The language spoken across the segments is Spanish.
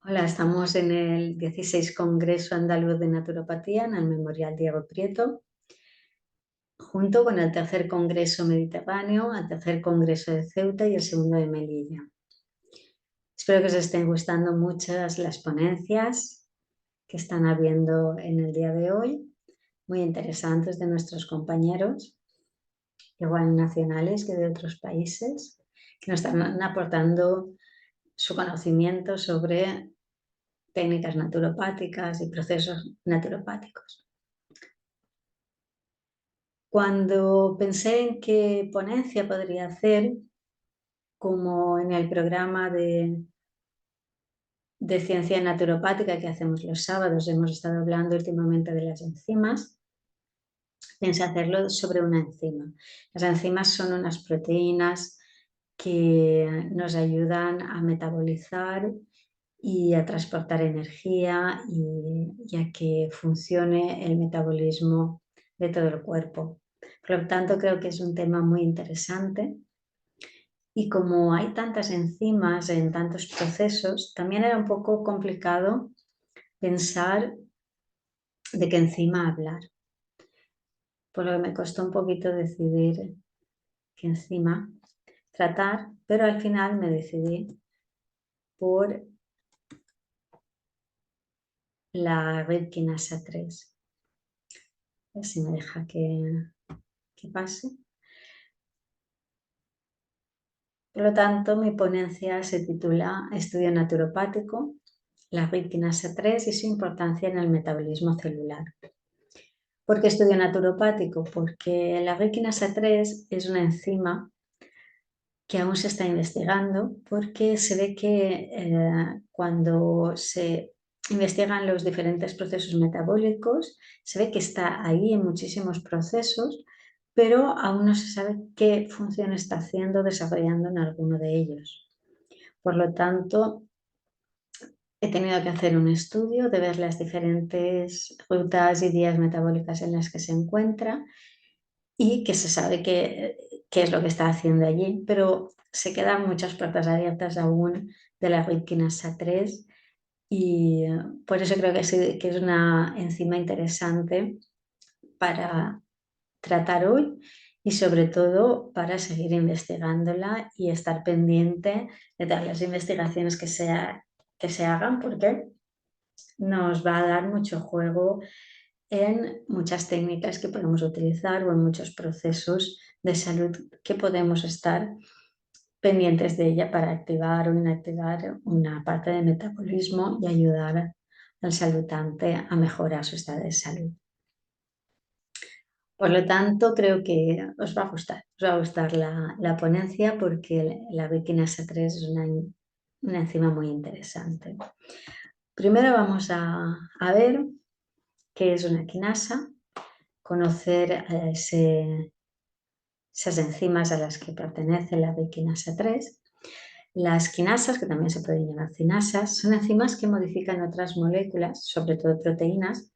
Hola, estamos en el 16 Congreso Andaluz de Naturopatía en el Memorial Diego Prieto, junto con el tercer Congreso Mediterráneo, el tercer Congreso de Ceuta y el segundo de Melilla. Espero que os estén gustando muchas las ponencias que están habiendo en el día de hoy, muy interesantes de nuestros compañeros, igual nacionales que de otros países, que nos están aportando su conocimiento sobre técnicas naturopáticas y procesos naturopáticos. Cuando pensé en qué ponencia podría hacer, como en el programa de ciencia naturopática que hacemos los sábados, hemos estado hablando últimamente de las enzimas, pensé hacerlo sobre una enzima. Las enzimas son unas proteínas que nos ayudan a metabolizar y a transportar energía y a que funcione el metabolismo de todo el cuerpo. Por lo tanto, creo que es un tema muy interesante. Y como hay tantas enzimas en tantos procesos, también era un poco complicado pensar de qué enzima hablar. Por lo que me costó un poquito decidir qué enzima tratar, pero al final me decidí por la red quinasa 3. A ver si me deja que pase. Por lo tanto, mi ponencia se titula Estudio naturopático, la red quinasa 3 y su importancia en el metabolismo celular. ¿Por qué estudio naturopático? Porque la red quinasa 3 es una enzima que aún se está investigando porque se ve que cuando se investigan los diferentes procesos metabólicos, se ve que está ahí en muchísimos procesos, pero aún no se sabe qué función está haciendo, desarrollando en alguno de ellos. Por lo tanto, he tenido que hacer un estudio de ver las diferentes rutas y vías metabólicas en las que se encuentra y que se sabe qué es lo que está haciendo allí, pero se quedan muchas puertas abiertas aún de la red quinasa 3 y por eso creo que es una enzima interesante para tratar hoy y sobre todo para seguir investigándola y estar pendiente de todas las investigaciones que se hagan porque nos va a dar mucho juego en muchas técnicas que podemos utilizar o en muchos procesos de salud que podemos estar pendientes de ella para activar o inactivar una parte del metabolismo y ayudar al saludante a mejorar su estado de salud. Por lo tanto, creo que os va a gustar la ponencia porque la quinasa 3 es una enzima muy interesante. Primero vamos a ver qué es una quinasa, conocer esas enzimas a las que pertenece la quinasa 3. Las quinasas, que también se pueden llamar cinasas, son enzimas que modifican otras moléculas, sobre todo proteínas,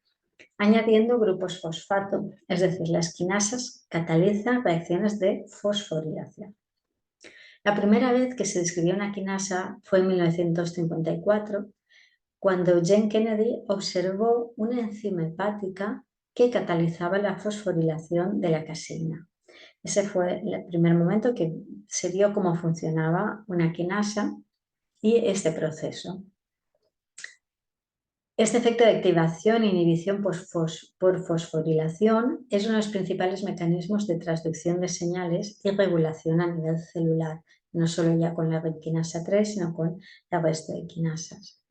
añadiendo grupos fosfato, es decir, las quinasas catalizan reacciones de fosforilación. La primera vez que se describió una quinasa fue en 1954, cuando Jane Kennedy observó una enzima hepática que catalizaba la fosforilación de la caseína. Ese fue el primer momento que se vio cómo funcionaba una quinasa y este proceso. Este efecto de activación e inhibición por fosforilación es uno de los principales mecanismos de transducción de señales y regulación a nivel celular, no solo ya con la red quinasa 3, sino con el resto de quinasas.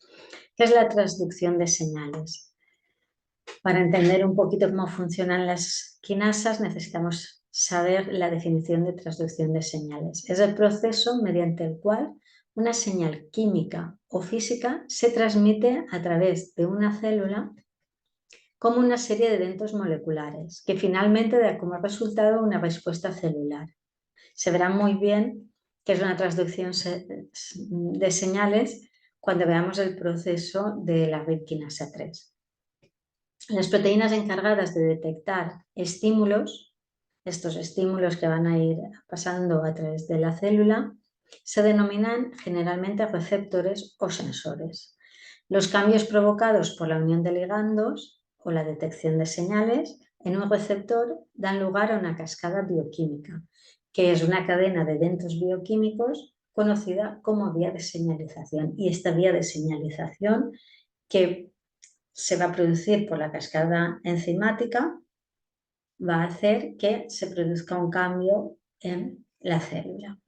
¿Qué es la transducción de señales? Para entender un poquito cómo funcionan las quinasas necesitamos saber la definición de transducción de señales. Es el proceso mediante el cual una señal química o física se transmite a través de una célula como una serie de eventos moleculares que finalmente da como resultado una respuesta celular. Se verá muy bien que es una transducción de señales cuando veamos el proceso de la red quinasa 3. Las proteínas encargadas de detectar estímulos, estos estímulos que van a ir pasando a través de la célula, se denominan generalmente receptores o sensores. Los cambios provocados por la unión de ligandos o la detección de señales en un receptor dan lugar a una cascada bioquímica, que es una cadena de eventos bioquímicos conocida como vía de señalización. Y esta vía de señalización que se va a producir por la cascada enzimática va a hacer que se produzca un cambio en la célula.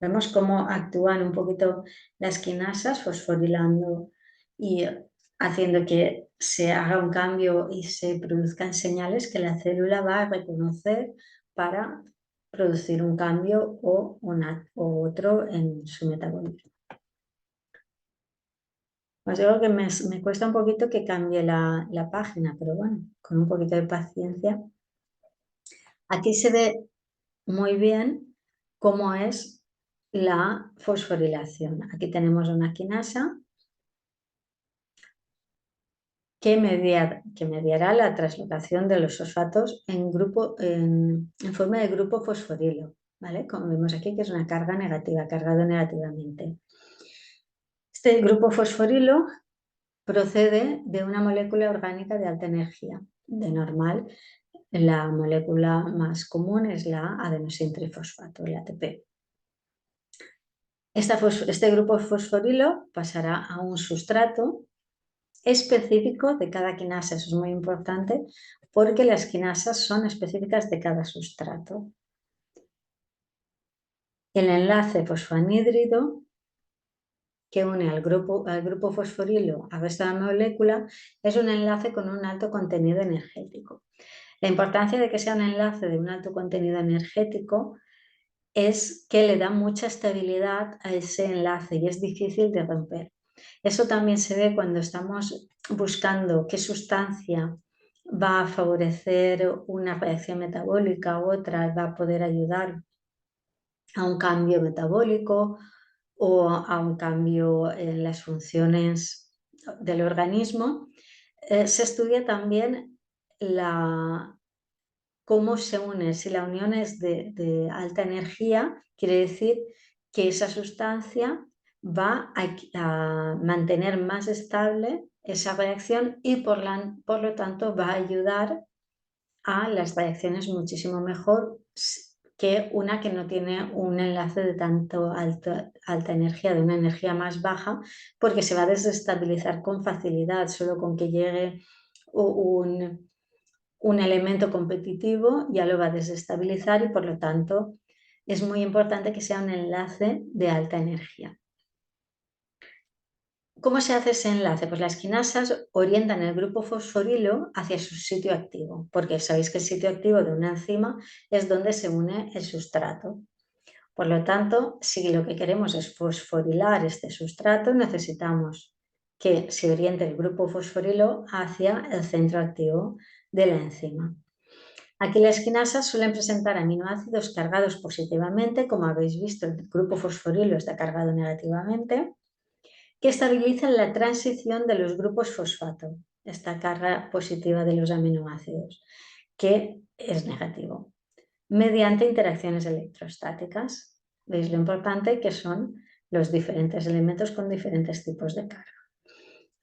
Vemos cómo actúan un poquito las quinasas fosforilando y haciendo que se haga un cambio y se produzcan señales que la célula va a reconocer para producir un cambio o otro en su metabolismo. Os digo que me cuesta un poquito que cambie la página, pero bueno, con un poquito de paciencia. Aquí se ve muy bien cómo es la fosforilación. Aquí tenemos una quinasa que mediará la translocación de los fosfatos en forma de grupo fosforilo, ¿vale? Como vemos aquí, que es una carga negativa, cargado negativamente. Este grupo fosforilo procede de una molécula orgánica de alta energía. De normal, la molécula más común es la adenosintrifosfato, el ATP. Este grupo fosforilo pasará a un sustrato específico de cada quinasa. Eso es muy importante porque las quinasas son específicas de cada sustrato. El enlace fosfanhídrido que une al grupo fosforilo al resto de la molécula es un enlace con un alto contenido energético. La importancia de que sea un enlace de un alto contenido energético es que le da mucha estabilidad a ese enlace y es difícil de romper. Eso también se ve cuando estamos buscando qué sustancia va a favorecer una reacción metabólica u otra, va a poder ayudar a un cambio metabólico o a un cambio en las funciones del organismo. Se estudia también cómo se une. Si la unión es de alta energía, quiere decir que esa sustancia va a mantener más estable esa reacción y por lo tanto va a ayudar a las reacciones muchísimo mejor que una que no tiene un enlace de tanto alta energía, de una energía más baja, porque se va a desestabilizar con facilidad, solo con que llegue un elemento competitivo ya lo va a desestabilizar y por lo tanto es muy importante que sea un enlace de alta energía. ¿Cómo se hace ese enlace? Pues las quinasas orientan el grupo fosforilo hacia su sitio activo, porque sabéis que el sitio activo de una enzima es donde se une el sustrato. Por lo tanto, si lo que queremos es fosforilar este sustrato, necesitamos que se oriente el grupo fosforilo hacia el centro activo de la enzima. Aquí las quinasas suelen presentar aminoácidos cargados positivamente, como habéis visto, el grupo fosforilo está cargado negativamente, que estabilizan la transición de los grupos fosfato, esta carga positiva de los aminoácidos, que es negativo, mediante interacciones electrostáticas. ¿Veis lo importante que son los diferentes elementos con diferentes tipos de carga?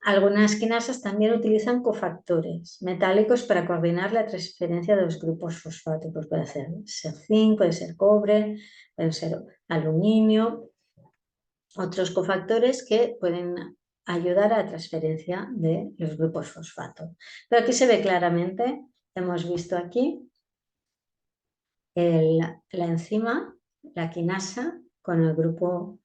Algunas quinasas también utilizan cofactores metálicos para coordinar la transferencia de los grupos fosfato. Pues puede ser zinc, puede ser cobre, puede ser aluminio. Otros cofactores que pueden ayudar a la transferencia de los grupos fosfato. Pero aquí se ve claramente, hemos visto aquí la enzima, la quinasa, con el grupo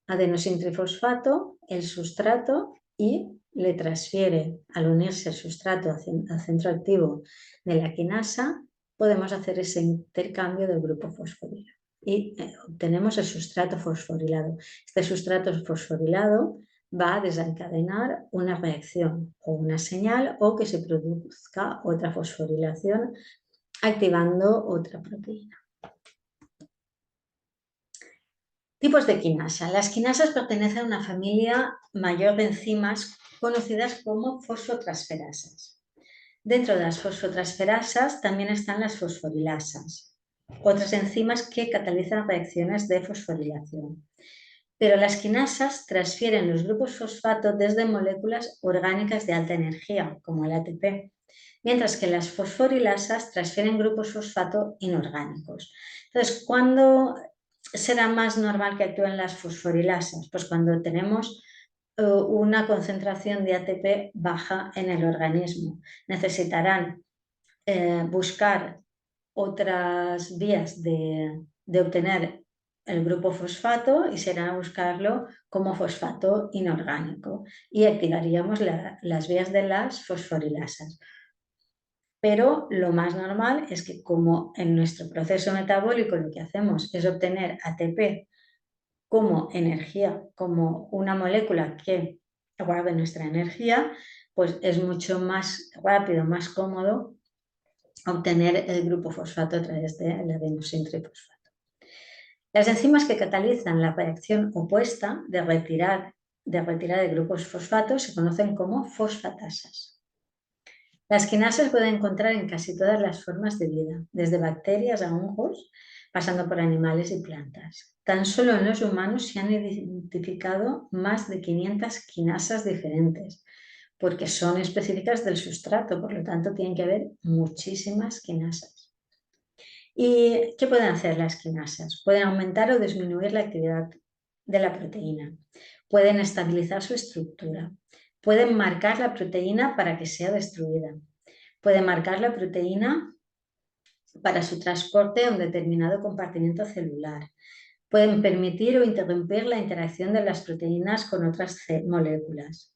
adenosintrifosfato, el sustrato y le transfiere, al unirse el sustrato al centro activo de la quinasa, podemos hacer ese intercambio del grupo fosforilo y obtenemos el sustrato fosforilado. Este sustrato fosforilado va a desencadenar una reacción o una señal o que se produzca otra fosforilación activando otra proteína. Tipos de quinasa. Las quinasas pertenecen a una familia mayor de enzimas conocidas como fosfotransferasas. Dentro de las fosfotransferasas también están las fosforilasas, otras enzimas que catalizan reacciones de fosforilación. Pero las quinasas transfieren los grupos fosfato desde moléculas orgánicas de alta energía, como el ATP, mientras que las fosforilasas transfieren grupos fosfato inorgánicos. Entonces, ¿cuándo será más normal que actúen las fosforilasas? Pues cuando tenemos una concentración de ATP baja en el organismo. Necesitarán buscar otras vías de obtener el grupo fosfato y será buscarlo como fosfato inorgánico y activaríamos las vías de las fosforilasas. Pero lo más normal es que como en nuestro proceso metabólico lo que hacemos es obtener ATP como energía, como una molécula que guarde nuestra energía, pues es mucho más rápido, más cómodo obtener el grupo fosfato a través del adenosintrifosfato. Las enzimas que catalizan la reacción opuesta de retirada de grupos fosfatos se conocen como fosfatasas. Las quinasas pueden encontrar en casi todas las formas de vida, desde bacterias a hongos, pasando por animales y plantas. Tan solo en los humanos se han identificado más de 500 quinasas diferentes, porque son específicas del sustrato, por lo tanto tienen que haber muchísimas quinasas. ¿Y qué pueden hacer las quinasas? Pueden aumentar o disminuir la actividad de la proteína, pueden estabilizar su estructura, pueden marcar la proteína para que sea destruida, pueden marcar la proteína para su transporte a un determinado compartimento celular, pueden permitir o interrumpir la interacción de las proteínas con otras moléculas.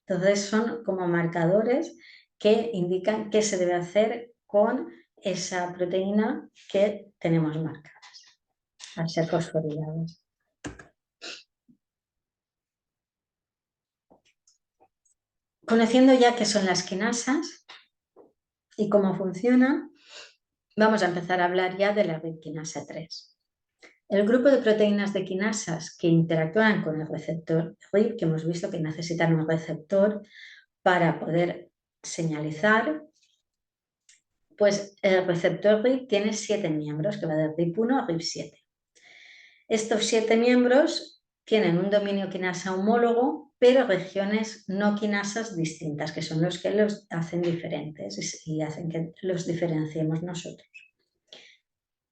Entonces son como marcadores que indican qué se debe hacer con esa proteína que tenemos marcadas al ser fosforiladas. Conociendo ya qué son las quinasas y cómo funcionan, vamos a empezar a hablar ya de la quinasa 3. El grupo de proteínas de quinasas que interactúan con el receptor RIP, que hemos visto que necesitan un receptor para poder señalizar, pues el receptor RIP tiene 7 miembros, que va de RIP1 a RIP7. Estos 7 miembros tienen un dominio quinasa homólogo, pero regiones no quinasas distintas, que son los que los hacen diferentes y hacen que los diferenciemos nosotros.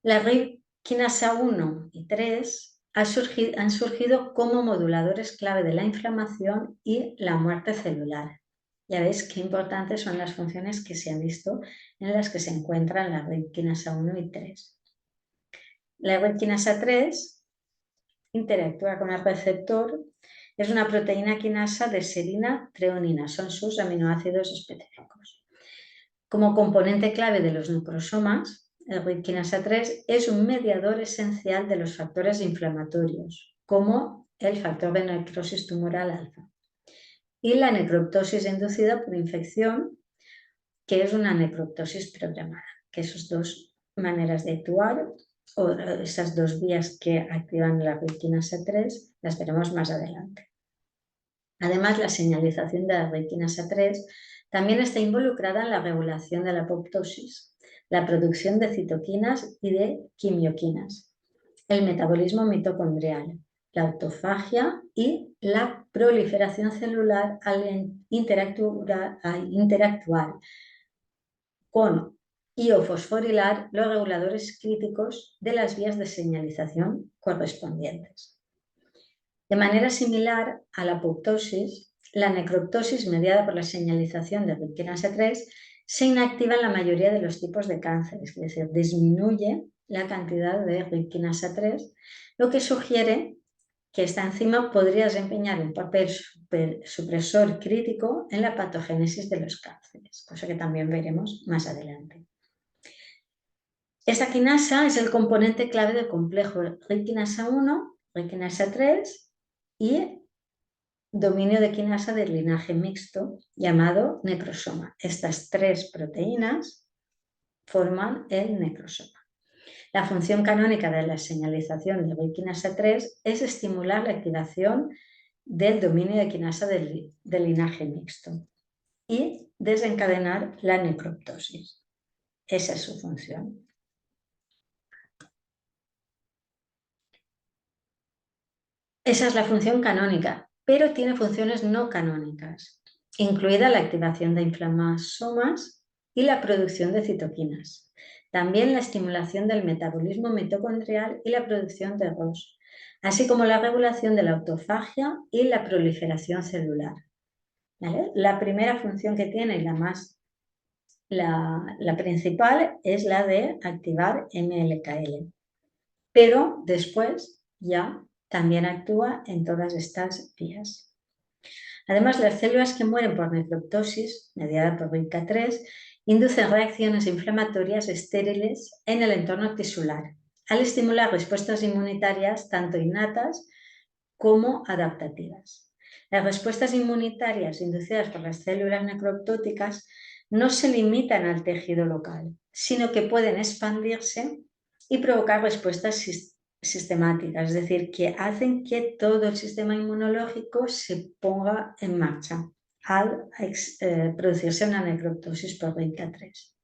La RIP quinasa 1 y 3 han surgido como moduladores clave de la inflamación y la muerte celular. Ya veis qué importantes son las funciones que se han visto en las que se encuentran la RIP quinasa 1 y 3. La RIP quinasa 3 interactúa con el receptor, es una proteína quinasa de serina treonina, son sus aminoácidos específicos. Como componente clave de los nucleosomas, el RIP quinasa 3 es un mediador esencial de los factores inflamatorios, como el factor de necrosis tumoral alfa y la necroptosis inducida por infección, que es una necroptosis programada, que esas dos maneras de actuar o esas dos vías que activan la RIP quinasa 3 las veremos más adelante. Además, la señalización de la RIP quinasa 3 también está involucrada en la regulación de la apoptosis, la producción de citoquinas y de quimioquinas, el metabolismo mitocondrial, la autofagia y la proliferación celular al interactuar con iofosforilar los reguladores críticos de las vías de señalización correspondientes. De manera similar a la apoptosis, la necroptosis mediada por la señalización de RIP quinasa 3 se inactiva en la mayoría de los tipos de cáncer, es decir, disminuye la cantidad de RIP quinasa 3, lo que sugiere que esta enzima podría desempeñar un papel supresor crítico en la patogénesis de los cánceres, cosa que también veremos más adelante. Esta quinasa es el componente clave del complejo RIP quinasa 1, RIP quinasa 3 y dominio de quinasa del linaje mixto llamado necrosoma. Estas 3 proteínas forman el necrosoma. La función canónica de la señalización de RIP quinasa 3 es estimular la activación del dominio de quinasa del linaje mixto y desencadenar la necroptosis. Esa es su función. Esa es la función canónica, pero tiene funciones no canónicas, incluida la activación de inflamasomas y la producción de citoquinas. También la estimulación del metabolismo mitocondrial y la producción de ROS, así como la regulación de la autofagia y la proliferación celular. ¿Vale? La primera función que tiene y la principal es la de activar MLKL, pero después ya también actúa en todas estas vías. Además, las células que mueren por necroptosis, mediada por RIPK3, inducen reacciones inflamatorias estériles en el entorno tisular, al estimular respuestas inmunitarias tanto innatas como adaptativas. Las respuestas inmunitarias inducidas por las células necroptóticas no se limitan al tejido local, sino que pueden expandirse y provocar respuestas sistemáticas, es decir, que hacen que todo el sistema inmunológico se ponga en marcha al producirse una necroptosis por RIPK3.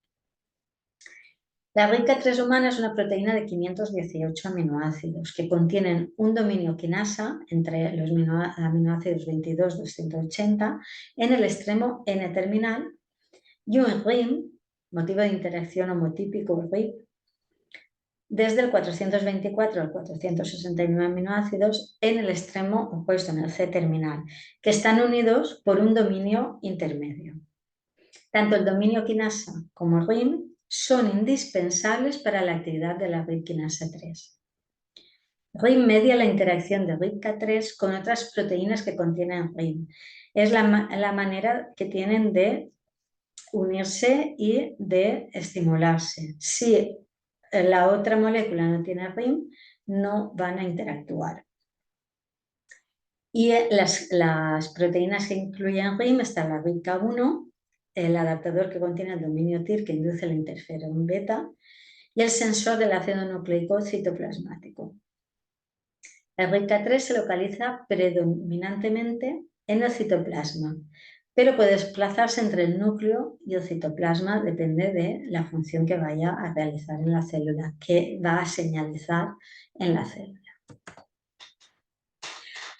La RIPK3 humana es una proteína de 518 aminoácidos que contienen un dominio quinasa entre los aminoácidos 22-280 en el extremo N-terminal y un RIM, motivo de interacción homotípico RIP, desde el 424 al 469 aminoácidos en el extremo opuesto, en el C-terminal, que están unidos por un dominio intermedio. Tanto el dominio quinasa como el RIM son indispensables para la actividad de la RIP quinasa 3. RIM media la interacción de RIPK3 con otras proteínas que contienen RIM. Es la manera que tienen de unirse y de estimularse. Si la otra molécula no tiene RIM, no van a interactuar. Y las proteínas que incluyen RIM están la RIPK1, el adaptador que contiene el dominio TIR que induce el interferón beta y el sensor del ácido nucleico citoplasmático. La RIPK3 se localiza predominantemente en el citoplasma, pero puede desplazarse entre el núcleo y el citoplasma, depende de la función que vaya a realizar en la célula, que va a señalizar en la célula.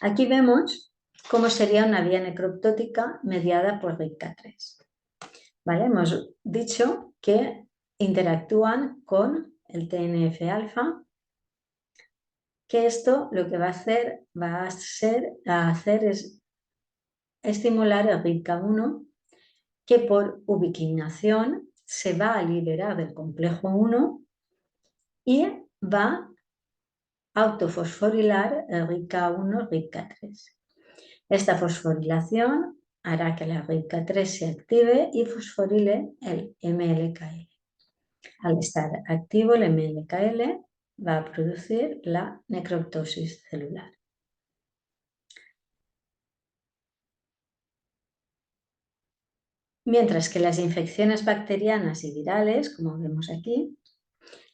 Aquí vemos cómo sería una vía necroptótica mediada por RIPK3. ¿Vale? Hemos dicho que interactúan con el TNF-alfa, que esto lo que va a hacer es estimular el RIPK1, que por ubiquinación se va a liberar del complejo 1 y va a autofosforilar el RIPK1, RIPK3. Esta fosforilación hará que la RIPK3 se active y fosforile el MLKL. Al estar activo el MLKL va a producir la necroptosis celular. Mientras que las infecciones bacterianas y virales, como vemos aquí,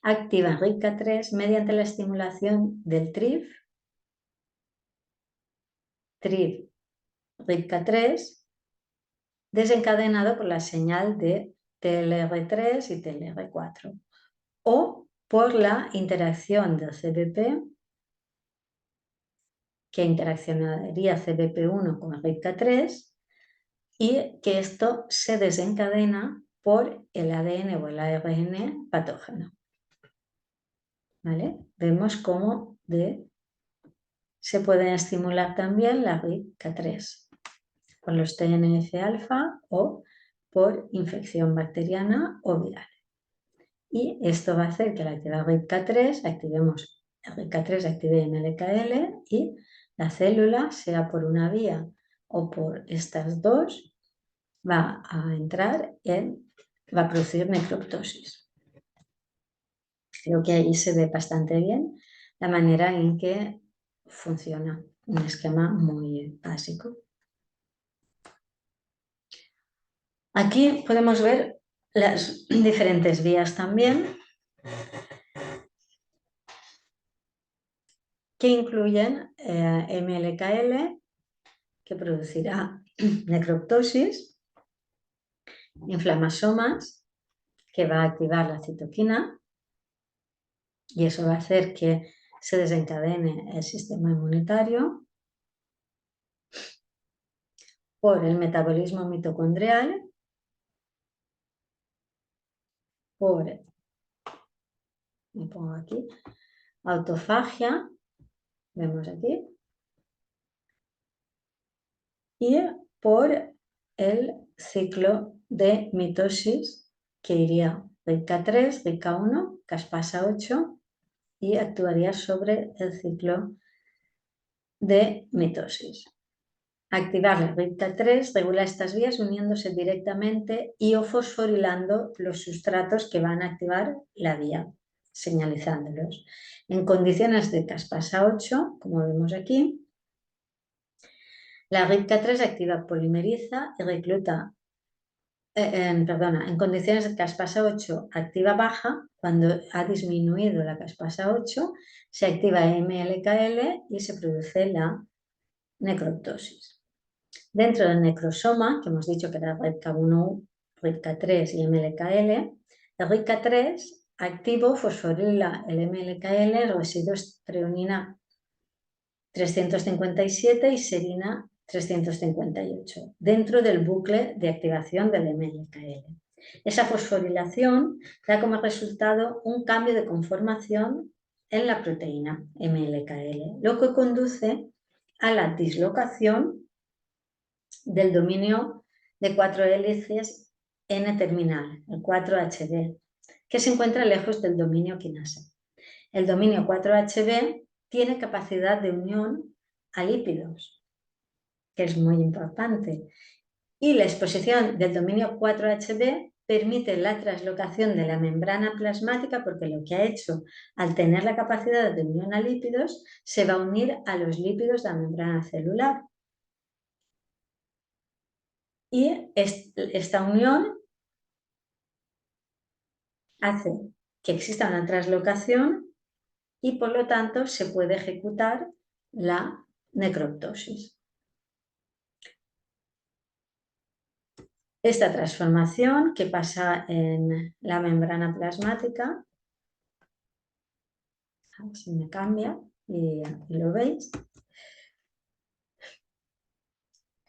activan RIPK3 mediante la estimulación del TRIF, RIPK3, desencadenado por la señal de TLR3 y TLR4, o por la interacción del CBP, que interaccionaría CBP1 con RIPK3, y que esto se desencadena por el ADN o el ARN patógeno. ¿Vale? Vemos cómo se pueden estimular también la RIPK3 con los TNF-alfa o por infección bacteriana o viral. Y esto va a hacer que al activar RIPK3 activemos RIPK3, active MLKL y la célula, sea por una vía o por estas dos, va a producir necroptosis. Creo que ahí se ve bastante bien la manera en que funciona, un esquema muy básico. Aquí podemos ver las diferentes vías también que incluyen MLKL, que producirá necroptosis, inflamasomas, que va a activar la citoquina, y eso va a hacer que se desencadene el sistema inmunitario, por el metabolismo mitocondrial, por, me pongo aquí, autofagia, vemos aquí, y por el ciclo de mitosis que iría RIPK3, RIPK1, caspasa 8 y actuaría sobre el ciclo de mitosis. Activar la RIPK3 regula estas vías uniéndose directamente y o fosforilando los sustratos que van a activar la vía, señalizándolos. En condiciones de caspasa 8, como vemos aquí, la RIPK3 activa, polimeriza y recluta, en condiciones de caspasa 8 activa baja, cuando ha disminuido la caspasa 8, se activa MLKL y se produce la necroptosis. Dentro del necrosoma, que hemos dicho que era RIPK1, RIPK3 y MLKL, el RIPK3 activo fosforila el MLKL, el residuo es treonina 357 y serina 358, dentro del bucle de activación del MLKL. Esa fosforilación da como resultado un cambio de conformación en la proteína MLKL, lo que conduce a la dislocación del dominio de 4 hélices N-terminal, el 4HB, que se encuentra lejos del dominio quinasa. El dominio 4HB tiene capacidad de unión a lípidos, que es muy importante, y la exposición del dominio 4HB permite la translocación de la membrana plasmática, porque lo que ha hecho al tener la capacidad de unión a lípidos se va a unir a los lípidos de la membrana celular. Y esta unión hace que exista una translocación y por lo tanto se puede ejecutar la necroptosis. Esta transformación que pasa en la membrana plasmática, a ver si me cambia y lo veis.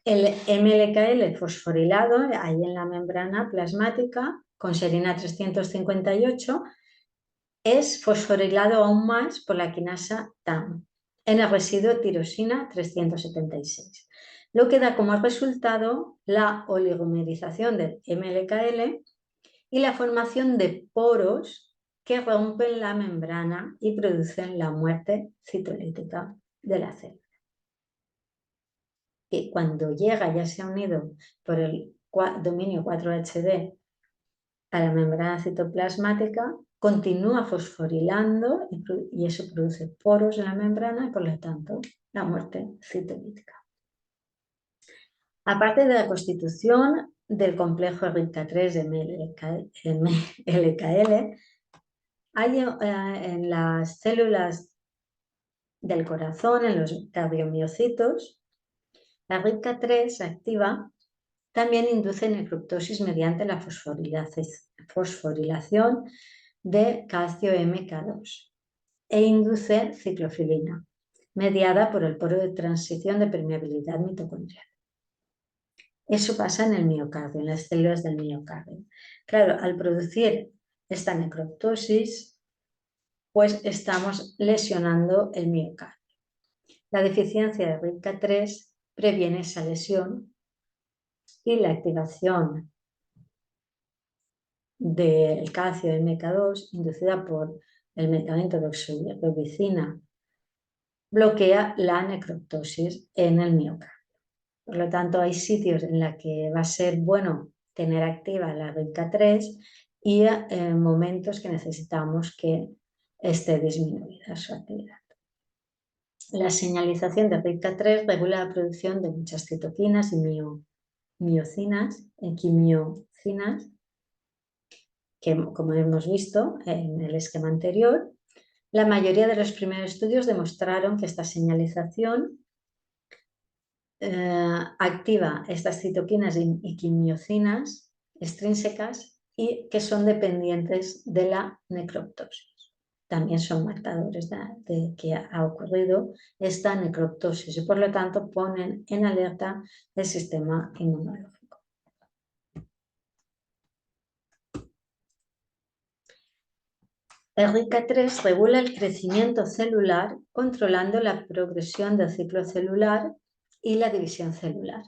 El MLKL fosforilado ahí en la membrana plasmática con serina 358 es fosforilado aún más por la quinasa TAM en el residuo tirosina 376, lo que da como resultado la oligomerización del MLKL y la formación de poros que rompen la membrana y producen la muerte citolítica de la célula. Y cuando llega, ya se ha unido por el dominio 4HB a la membrana citoplasmática, continúa fosforilando y eso produce poros en la membrana y por lo tanto la muerte citolítica. Aparte de la constitución del complejo RIPK3-MLKL, hay en las células del corazón, en los cardiomiocitos, la RIPK3 activa también induce necroptosis mediante la fosforilación de calcio MK2 e induce ciclofilina, mediada por el poro de transición de permeabilidad mitocondrial. Eso pasa en el miocardio, en las células del miocardio. Claro, al producir esta necroptosis, pues estamos lesionando el miocardio. La deficiencia de RIPK3 previene esa lesión y la activación del calcio MK2 inducida por el medicamento doxorubicina bloquea la necroptosis en el miocardio. Por lo tanto, hay sitios en los que va a ser bueno tener activa la RIPK3 y momentos que necesitamos que esté disminuida su actividad. La señalización de RIPK3 regula la producción de muchas citoquinas y miocinas, quimiocinas, que como hemos visto en el esquema anterior, la mayoría de los primeros estudios demostraron que esta señalización activa estas citoquinas y quimiocinas extrínsecas y que son dependientes de la necroptosis. también son marcadores de que ha ocurrido esta necroptosis y por lo tanto ponen en alerta el sistema inmunológico. El RICA3 regula el crecimiento celular controlando la progresión del ciclo celular y la división celular.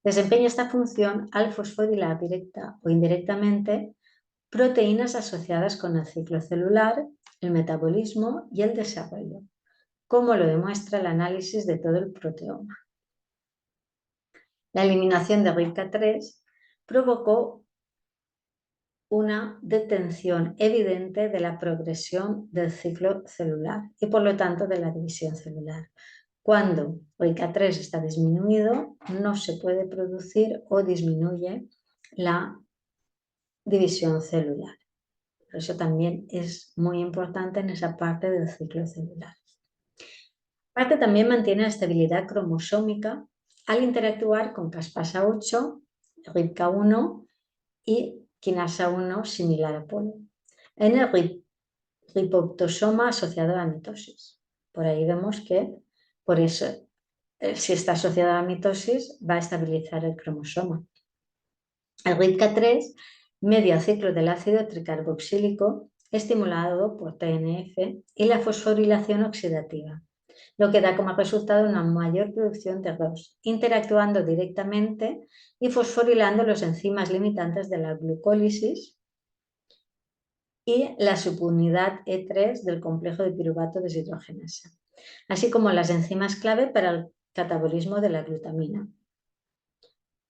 Desempeña esta función al fosforilar directa o indirectamente proteínas asociadas con el ciclo celular, el metabolismo y el desarrollo, como lo demuestra el análisis de todo el proteoma. La eliminación de RICA3 provocó una detención evidente de la progresión del ciclo celular y por lo tanto de la división celular. Cuando RICA3 está disminuido, no se puede producir o disminuye la división celular. Por eso también es muy importante en esa parte del ciclo celular. Aparte también mantiene la estabilidad cromosómica al interactuar con caspasa 8, RIPK1 y quinasa 1 similar a polo. En el riboptosoma asociado a la mitosis. Por ahí vemos que por eso, si está asociado a la mitosis, va a estabilizar el cromosoma. El RIPK3 media el ciclo del ácido tricarboxílico estimulado por TNF y la fosforilación oxidativa, lo que da como resultado una mayor producción de ROS, interactuando directamente y fosforilando los enzimas limitantes de la glucólisis y la subunidad E3 del complejo de piruvato deshidrogenasa, así como las enzimas clave para el catabolismo de la glutamina.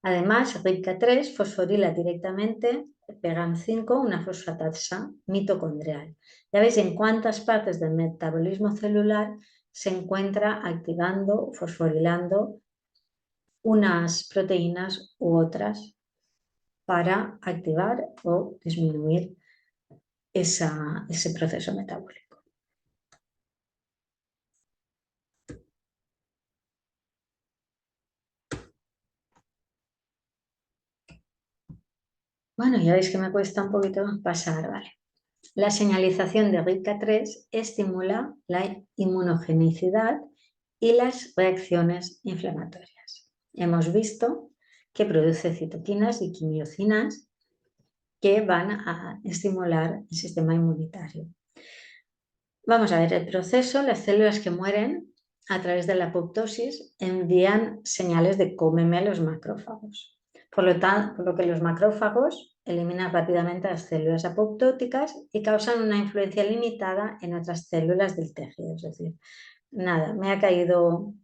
Además, RIPK3 fosforila directamente PEGAM5, una fosfatasa mitocondrial. Ya veis en cuántas partes del metabolismo celular se encuentra activando, fosforilando unas proteínas u otras para activar o disminuir ese proceso metabólico. Bueno, ya veis que me cuesta un poquito pasar, ¿vale? La señalización de RIPK3 estimula la inmunogenicidad y las reacciones inflamatorias. Hemos visto que produce citoquinas y quimiocinas que van a estimular el sistema inmunitario. Vamos a ver el proceso. Las células que mueren a través de la apoptosis envían señales de cómeme a los macrófagos. Por lo que los macrófagos eliminan rápidamente las células apoptóticas y causan una influencia limitada en otras células del tejido. Es decir, nada, me ha caído,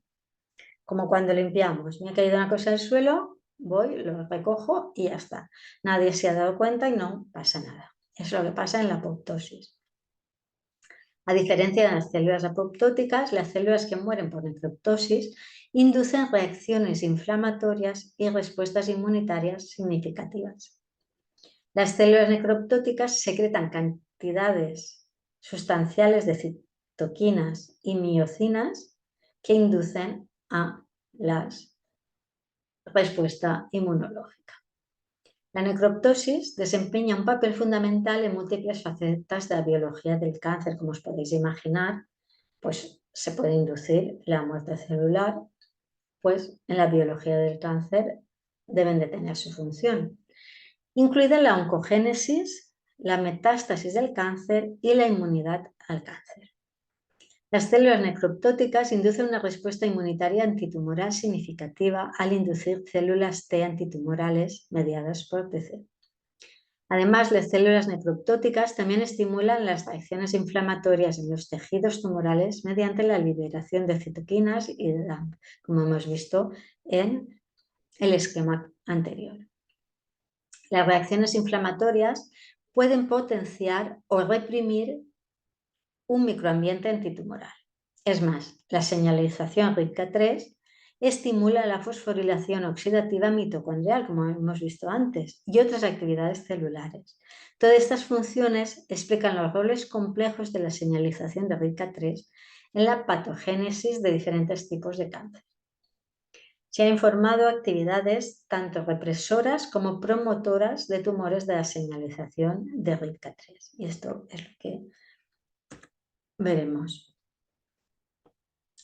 como cuando limpiamos, me ha caído una cosa al suelo, voy, lo recojo y ya está. Nadie se ha dado cuenta y no pasa nada. Eso es lo que pasa en la apoptosis. A diferencia de las células apoptóticas, las células que mueren por necroptosis inducen reacciones inflamatorias y respuestas inmunitarias significativas. Las células necroptóticas secretan cantidades sustanciales de citoquinas y miocinas que inducen a la respuesta inmunológica. La necroptosis desempeña un papel fundamental en múltiples facetas de la biología del cáncer. Como os podéis imaginar, pues se puede inducir la muerte celular, pues en la biología del cáncer deben de tener su función, incluida la oncogénesis, la metástasis del cáncer y la inmunidad al cáncer. Las células necroptóticas inducen una respuesta inmunitaria antitumoral significativa al inducir células T antitumorales mediadas por TC. Además, las células necroptóticas también estimulan las reacciones inflamatorias en los tejidos tumorales mediante la liberación de citoquinas y de DAMP, como hemos visto en el esquema anterior. Las reacciones inflamatorias pueden potenciar o reprimir un microambiente antitumoral. Es más, la señalización RIPK3 estimula la fosforilación oxidativa mitocondrial, como hemos visto antes, y otras actividades celulares. Todas estas funciones explican los roles complejos de la señalización de RIPK3 en la patogénesis de diferentes tipos de cáncer. Se han informado actividades tanto represoras como promotoras de tumores de la señalización de RIPK3. Y esto es lo que veremos.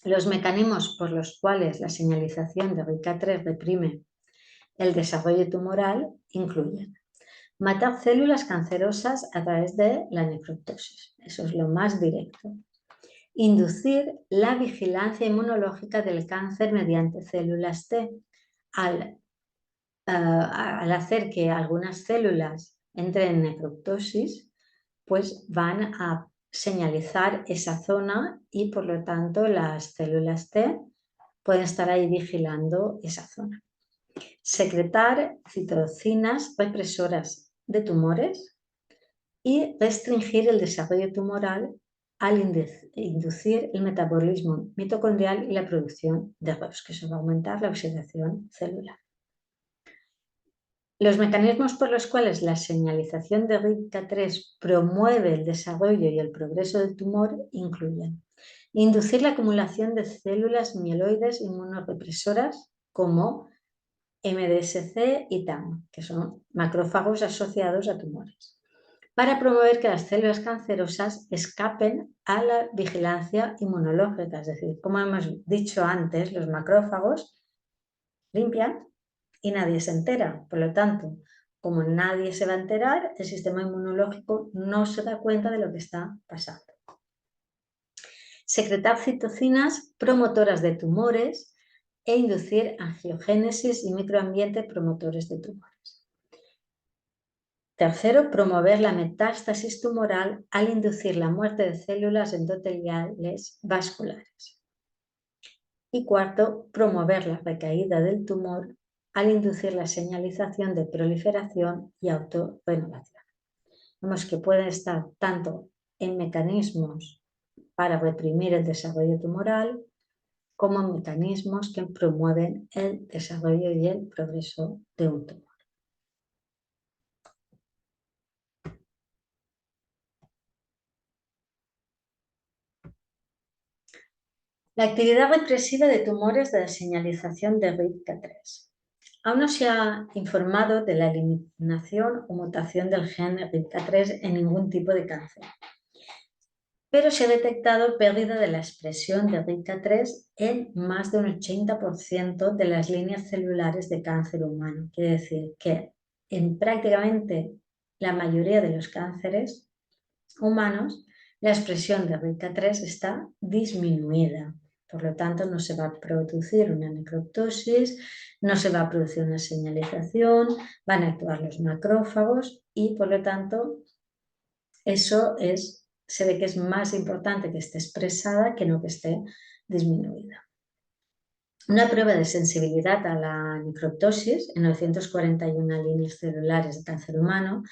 Los mecanismos por los cuales la señalización de RICA3 reprime el desarrollo tumoral incluyen matar células cancerosas a través de la necroptosis, eso es lo más directo. Inducir la vigilancia inmunológica del cáncer mediante células T. Al hacer que algunas células entren en necroptosis, pues van a señalizar esa zona y por lo tanto las células T pueden estar ahí vigilando esa zona. Secretar citocinas represoras de tumores y restringir el desarrollo tumoral al inducir el metabolismo mitocondrial y la producción de ROS, que eso va a aumentar la oxidación celular. Los mecanismos por los cuales la señalización de RICA3 promueve el desarrollo y el progreso del tumor incluyen inducir la acumulación de células mieloides inmunorepresoras como MDSC y TAM, que son macrófagos asociados a tumores, para promover que las células cancerosas escapen a la vigilancia inmunológica. Es decir, como hemos dicho antes, los macrófagos limpian y nadie se entera. Por lo tanto, como nadie se va a enterar, el sistema inmunológico no se da cuenta de lo que está pasando. Secretar citocinas promotoras de tumores e inducir angiogénesis y microambiente promotores de tumores. Tercero, promover la metástasis tumoral al inducir la muerte de células endoteliales vasculares. Y cuarto, promover la recaída del tumor al inducir la señalización de proliferación y autorrenovación. Vemos que pueden estar tanto en mecanismos para reprimir el desarrollo tumoral como en mecanismos que promueven el desarrollo y el progreso de un tumor. La actividad represiva de tumores de la señalización de RIPK3. Aún no se ha informado de la eliminación o mutación del gen RIPK3 en ningún tipo de cáncer, pero se ha detectado pérdida de la expresión de RIPK3 en más de un 80% de las líneas celulares de cáncer humano. Quiere decir que en prácticamente la mayoría de los cánceres humanos la expresión de RIPK3 está disminuida. Por lo tanto, no se va a producir una necroptosis, no se va a producir una señalización, van a actuar los macrófagos y, por lo tanto, eso se ve que es más importante que esté expresada que no que esté disminuida. Una prueba de sensibilidad a la necroptosis en 941 líneas celulares de cáncer humano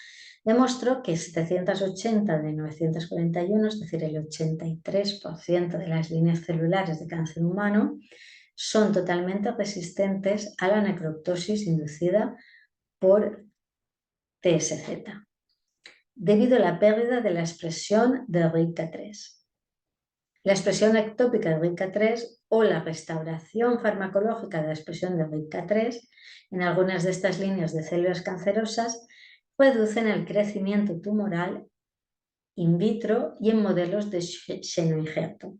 demostró que 780 de 941, es decir, el 83% de las líneas celulares de cáncer humano, son totalmente resistentes a la necroptosis inducida por TSZ, debido a la pérdida de la expresión de RIPK3. La expresión ectópica de RIPK3 o la restauración farmacológica de la expresión de RIPK3 en algunas de estas líneas de células cancerosas reducen el crecimiento tumoral in vitro y en modelos de xenoinjerto,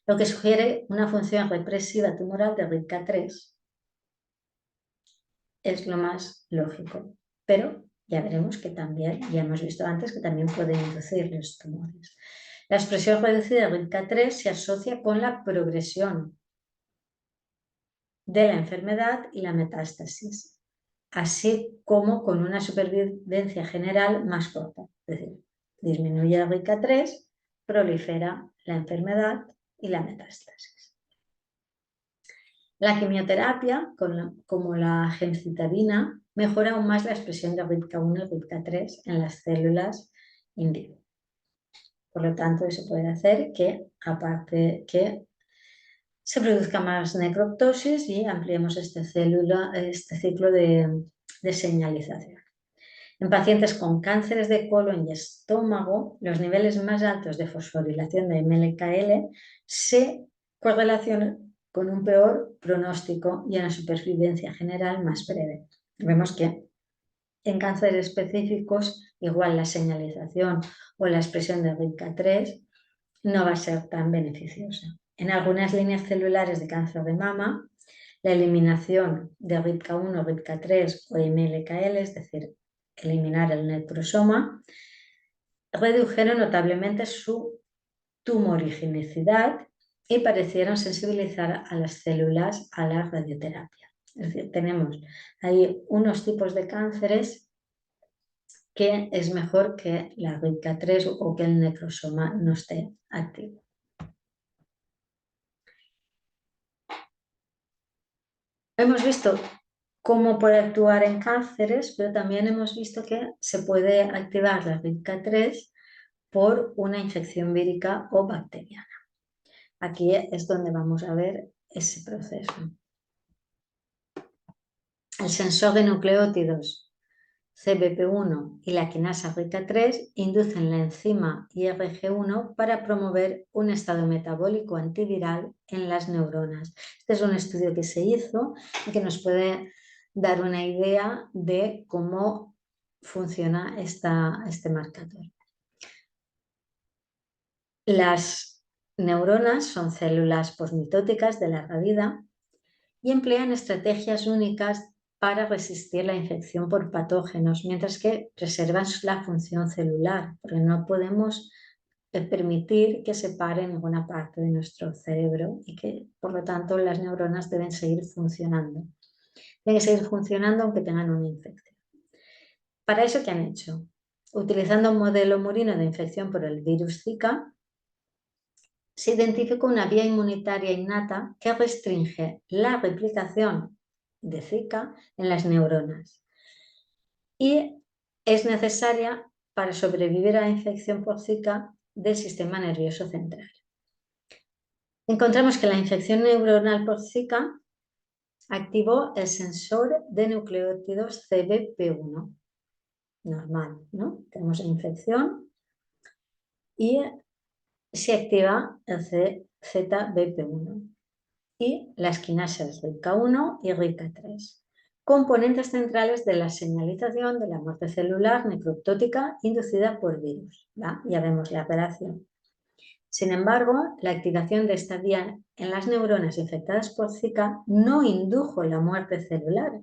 lo que sugiere una función represiva tumoral de RIPK3. Es lo más lógico, pero ya veremos que también, ya hemos visto antes, que también puede inducir los tumores. La expresión reducida de RIPK3 se asocia con la progresión de la enfermedad y la metástasis, así como con una supervivencia general más corta. Es decir, disminuye el RIPK3, prolifera la enfermedad y la metástasis. La quimioterapia, como la gemcitabina, mejora aún más la expresión de RIPK1 y RIPK3 en las células in vivo. Por lo tanto, eso puede hacer que, aparte que se produzca más necroptosis y ampliemos este ciclo de señalización. En pacientes con cánceres de colon y estómago, los niveles más altos de fosforilación de MLKL se correlacionan con un peor pronóstico y una supervivencia general más breve. Vemos que en cánceres específicos, igual la señalización o la expresión de RIPK3 no va a ser tan beneficiosa. En algunas líneas celulares de cáncer de mama, la eliminación de RIPK1, RIPK3 o MLKL, es decir, eliminar el necrosoma, redujeron notablemente su tumorigenicidad y parecieron sensibilizar a las células a la radioterapia. Es decir, tenemos ahí unos tipos de cánceres que es mejor que la RIPK3 o que el necrosoma no esté activo. Hemos visto cómo puede actuar en cánceres, pero también hemos visto que se puede activar la RIPK3 por una infección vírica o bacteriana. Aquí es donde vamos a ver ese proceso. El sensor de nucleótidos CBP1 y la quinasa RICA3 inducen la enzima IRG1 para promover un estado metabólico antiviral en las neuronas. Este es un estudio que se hizo y que nos puede dar una idea de cómo funciona este marcador. Las neuronas son células posmitóticas de larga vida y emplean estrategias únicas para resistir la infección por patógenos, mientras que preservan la función celular, porque no podemos permitir que se pare ninguna parte de nuestro cerebro y que, por lo tanto, las neuronas deben seguir funcionando. Deben seguir funcionando aunque tengan una infección. ¿Para eso qué han hecho? Utilizando un modelo murino de infección por el virus Zika, se identificó una vía inmunitaria innata que restringe la replicación de Zika en las neuronas y es necesaria para sobrevivir a la infección por Zika del sistema nervioso central. Encontramos que la infección neuronal por Zika activó el sensor de nucleótidos CBP1. Normal, ¿no? Tenemos la infección y se activa el ZBP1 y las quinasas RIPK1 y RIPK3, componentes centrales de la señalización de la muerte celular necroptótica inducida por virus. ¿Va? Ya vemos la relación. Sin embargo, la activación de esta vía en las neuronas infectadas por Zika no indujo la muerte celular,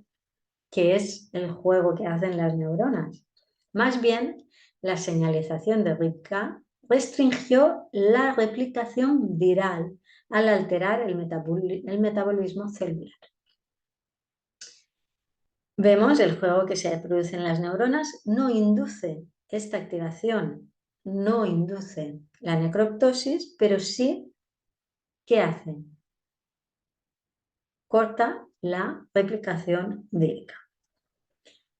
que es el juego que hacen las neuronas. Más bien, la señalización de RIPK restringió la replicación viral al alterar el metabolismo celular. Vemos el juego que se produce en las neuronas, no induce esta activación, no induce la necroptosis, pero sí, ¿qué hace? Corta la replicación vírica.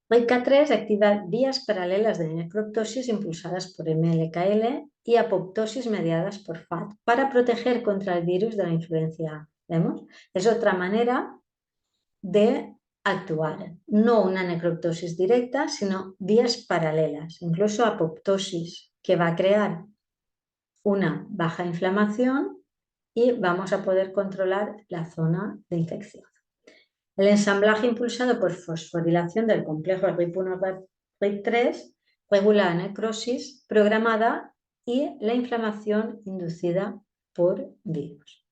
RIPK3 activa vías paralelas de necroptosis impulsadas por MLKL y apoptosis mediadas por FAT para proteger contra el virus de la influencia A. ¿Vemos? Es otra manera de actuar. No una necroptosis directa, sino vías paralelas, incluso apoptosis, que va a crear una baja inflamación y vamos a poder controlar la zona de infección. El ensamblaje impulsado por fosforilación del complejo RIP1-RIP3 regula la necrosis programada y la inflamación inducida por virus.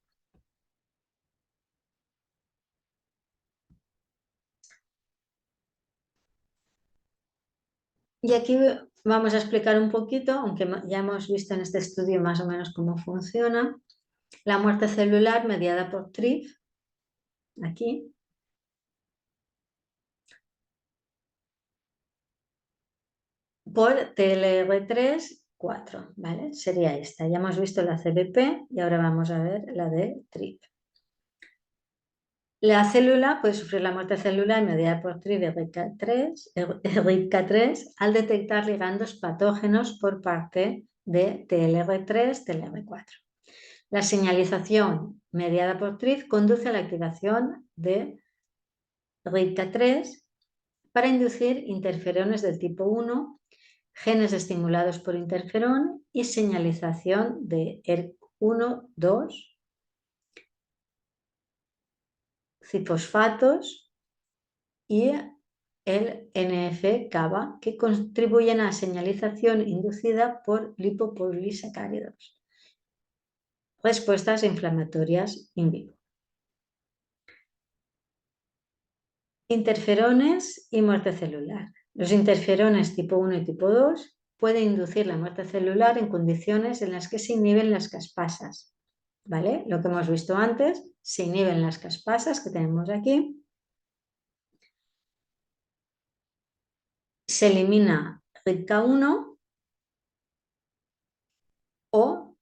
Y aquí vamos a explicar un poquito, aunque ya hemos visto en este estudio más o menos cómo funciona, la muerte celular mediada por TRIF, aquí, por TLR3, 4, ¿vale? Sería esta. Ya hemos visto la CBP y ahora vamos a ver la de TRIF. La célula puede sufrir la muerte celular mediada por TRIF y RIPK3 al detectar ligandos patógenos por parte de TLR3, TLR4. La señalización mediada por TRIF conduce a la activación de RIPK3 para inducir interferones del tipo 1, genes estimulados por interferón y señalización de ERK1, 2, cifosfatos y el NF-κ, que contribuyen a la señalización inducida por lipopolisacáridos. respuestas inflamatorias in vivo. Interferones y muerte celular. Los interferones tipo 1 y tipo 2 pueden inducir la muerte celular en condiciones en las que se inhiben las caspasas. ¿Vale? Lo que hemos visto antes, se inhiben las caspasas que tenemos aquí. Se elimina RIPK1 o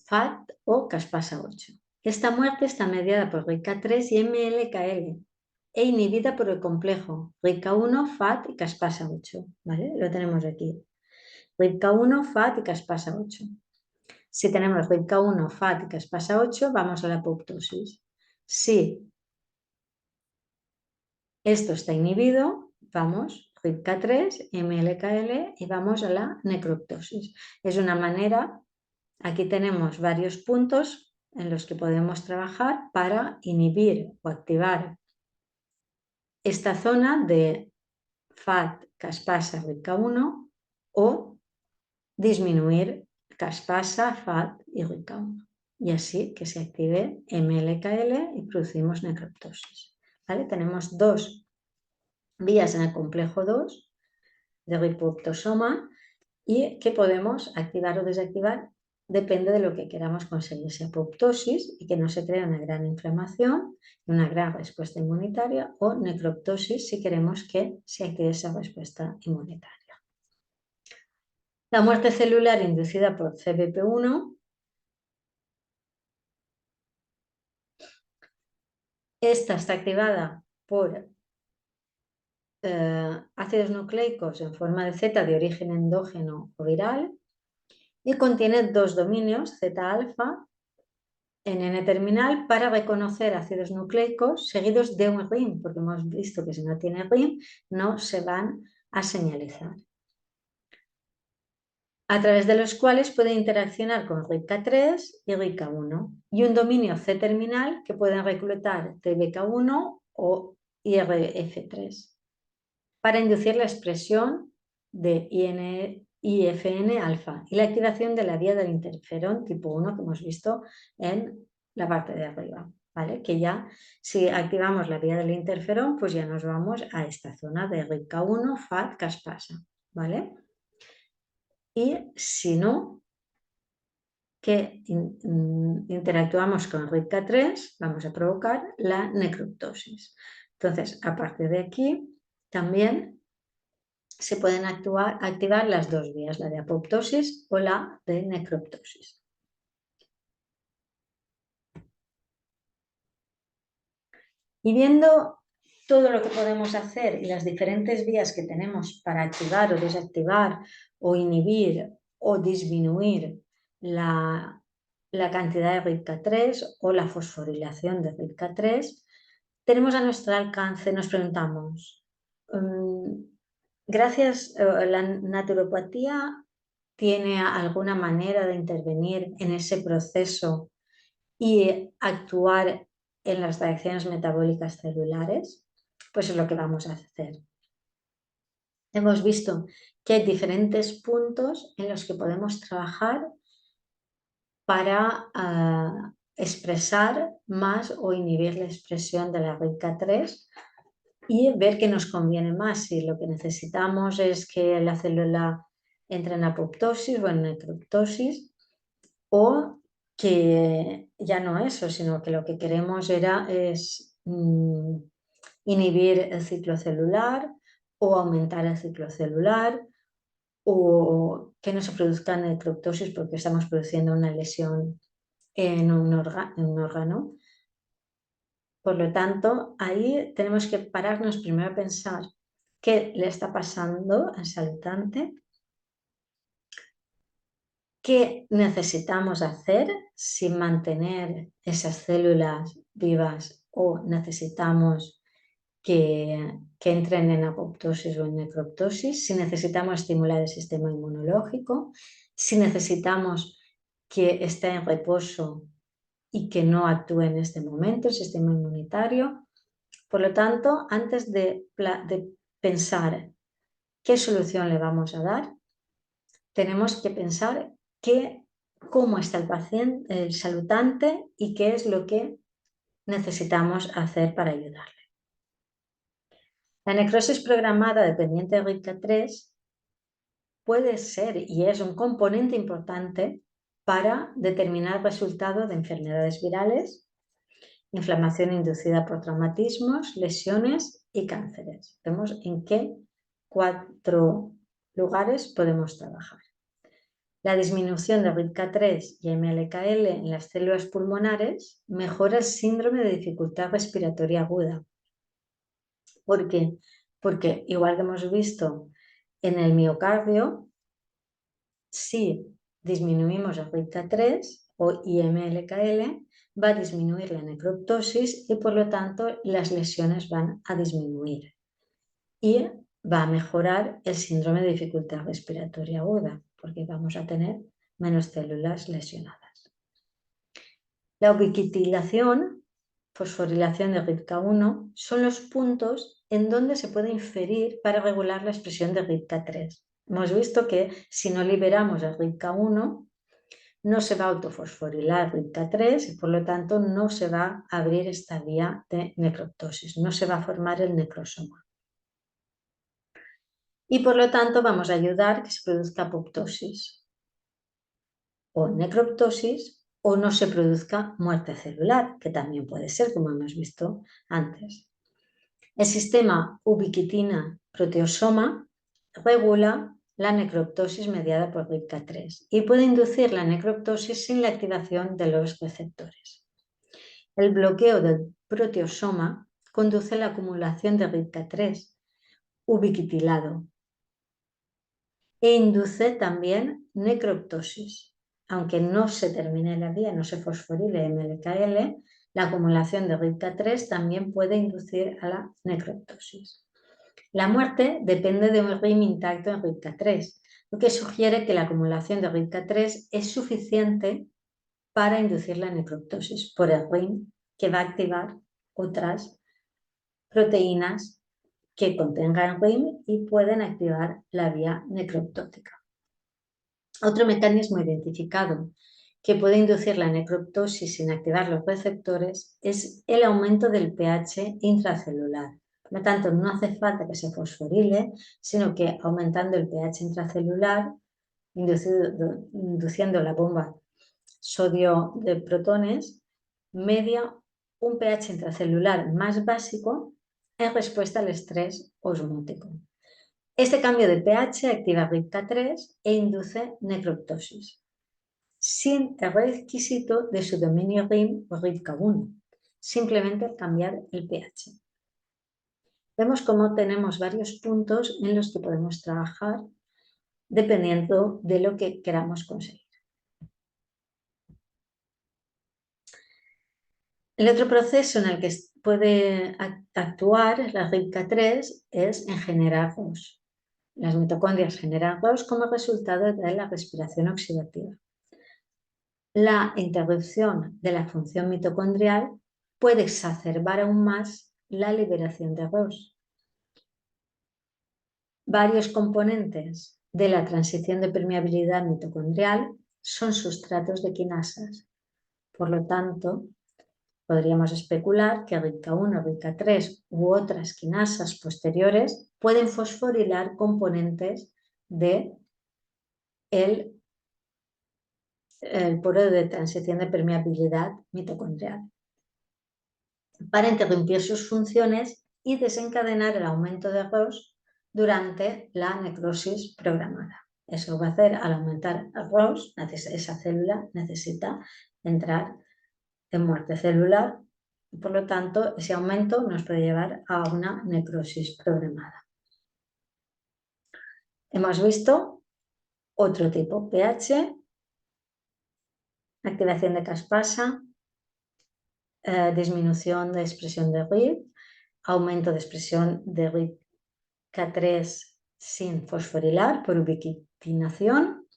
FAT o caspasa 8. Esta muerte está mediada por RIPK3 y MLKL e inhibida por el complejo RIPK1, FAT y caspasa 8. ¿Vale? Lo tenemos aquí. RIPK1, FAT y caspasa 8. Si tenemos RIPK1, FAT y caspasa 8, vamos a la apoptosis. Si esto está inhibido, vamos RIPK3, MLKL y vamos a la necroptosis. Es una manera, aquí tenemos varios puntos en los que podemos trabajar para inhibir o activar esta zona de FAT, caspasa, RIPK1 o disminuir caspasa, FAT y RIPK1. Y así que se active MLKL y producimos necroptosis. ¿Vale? Tenemos dos vías en el complejo 2 de riboptosoma y que podemos activar o desactivar depende de lo que queramos conseguir, si apoptosis y que no se crea una gran inflamación, una gran respuesta inmunitaria, o necroptosis si queremos que se active esa respuesta inmunitaria. La muerte celular inducida por CBP1 esta está activada por ácidos nucleicos en forma de Z de origen endógeno o viral y contiene dos dominios, Z-alfa en N-terminal, para reconocer ácidos nucleicos seguidos de un RIM, porque hemos visto que si no tiene RIM no se van a señalizar, a través de los cuales puede interaccionar con RIPK3 y RIPK1, y un dominio C-terminal que pueden reclutar TBK1 o IRF3 para inducir la expresión de IFN alfa y la activación de la vía del interferón tipo 1 que hemos visto en la parte de arriba, ¿vale? Que ya si activamos la vía del interferón pues ya nos vamos a esta zona de RIPK1, FAT, caspasa, ¿vale? Y si no, que interactuamos con RIPK3 vamos a provocar la necroptosis. Entonces, a partir de aquí también se pueden activar las dos vías, la de apoptosis o la de necroptosis. Y viendo todo lo que podemos hacer y las diferentes vías que tenemos para activar o desactivar o inhibir o disminuir la cantidad de RIPK3 o la fosforilación de RIPK3, tenemos a nuestro alcance, nos preguntamos, gracias a la naturopatía, ¿tiene alguna manera de intervenir en ese proceso y actuar en las reacciones metabólicas celulares? Pues es lo que vamos a hacer. Hemos visto que hay diferentes puntos en los que podemos trabajar para expresar más o inhibir la expresión de la RIPK3 y ver qué nos conviene más, si lo que necesitamos es que la célula entre en apoptosis o en necroptosis, o que ya no eso, sino que lo que queremos es inhibir el ciclo celular o aumentar el ciclo celular, o que no se produzca necroptosis porque estamos produciendo una lesión en un órgano. Por lo tanto, ahí tenemos que pararnos primero a pensar qué le está pasando al saltante, qué necesitamos hacer, sin mantener esas células vivas o necesitamos que entren en apoptosis o en necroptosis, si necesitamos estimular el sistema inmunológico, si necesitamos que esté en reposo y que no actúe en este momento el sistema inmunitario. Por lo tanto, antes de pensar qué solución le vamos a dar, tenemos que pensar cómo está el paciente, el salutante y qué es lo que necesitamos hacer para ayudarle. La necrosis programada dependiente de RIPK3 puede ser y es un componente importante para determinar el resultado de enfermedades virales, inflamación inducida por traumatismos, lesiones y cánceres. Vemos en qué 4 lugares podemos trabajar. La disminución de RIPK3 y MLKL en las células pulmonares mejora el síndrome de dificultad respiratoria aguda. ¿Por qué? Porque, igual que hemos visto en el miocardio, si disminuimos el RIPK3 o IMLKL, va a disminuir la necroptosis y por lo tanto las lesiones van a disminuir y va a mejorar el síndrome de dificultad respiratoria aguda porque vamos a tener menos células lesionadas. La ubiquitilación, fosforilación de RIPK1 son los puntos en donde se puede inferir para regular la expresión de RIPK3. Hemos visto que si no liberamos el RIPK1 no se va a autofosforilar RIPK3 y por lo tanto no se va a abrir esta vía de necroptosis, no se va a formar el necrosoma. Y por lo tanto vamos a ayudar a que se produzca apoptosis o necroptosis o no se produzca muerte celular, que también puede ser, como hemos visto antes. El sistema ubiquitina-proteosoma regula la necroptosis mediada por RIPK3 y puede inducir la necroptosis sin la activación de los receptores. El bloqueo del proteosoma conduce a la acumulación de RIPK3 ubiquitilado e induce también necroptosis. Aunque no se termine la vía, no se fosforile MLKL, la acumulación de RIPK3 también puede inducir a la necroptosis. La muerte depende de un RIM intacto en RIPK3, lo que sugiere que la acumulación de RIPK3 es suficiente para inducir la necroptosis por el RIM que va a activar otras proteínas que contengan RIM y pueden activar la vía necroptótica. Otro mecanismo identificado que puede inducir la necroptosis sin activar los receptores es el aumento del pH intracelular. Por lo tanto, no hace falta que se fosforile, sino que aumentando el pH intracelular, induciendo la bomba sodio de protones, media un pH intracelular más básico en respuesta al estrés osmótico. Este cambio de pH activa RIPK3 e induce necroptosis, sin el requisito de su dominio RIM o RIPK1, simplemente cambiar el pH. Vemos cómo tenemos varios puntos en los que podemos trabajar dependiendo de lo que queramos conseguir. El otro proceso en el que puede actuar la RIPK3 es en generar ROS. Las mitocondrias generan ROS como resultado de la respiración oxidativa. La interrupción de la función mitocondrial puede exacerbar aún más la liberación de ROS. Varios componentes de la transición de permeabilidad mitocondrial son sustratos de quinasas. Por lo tanto, podríamos especular que RIPK1, RIPK3 u otras quinasas posteriores pueden fosforilar componentes del poro de transición de permeabilidad mitocondrial para interrumpir sus funciones y desencadenar el aumento de ROS durante la necrosis programada. Eso va a hacer, al aumentar el ROS, esa célula necesita entrar en muerte celular y por lo tanto ese aumento nos puede llevar a una necrosis programada. Hemos visto otro tipo, pH, activación de caspasa, disminución de expresión de RIP, aumento de expresión de RIPK3 sin fosforilar por ubiquitinación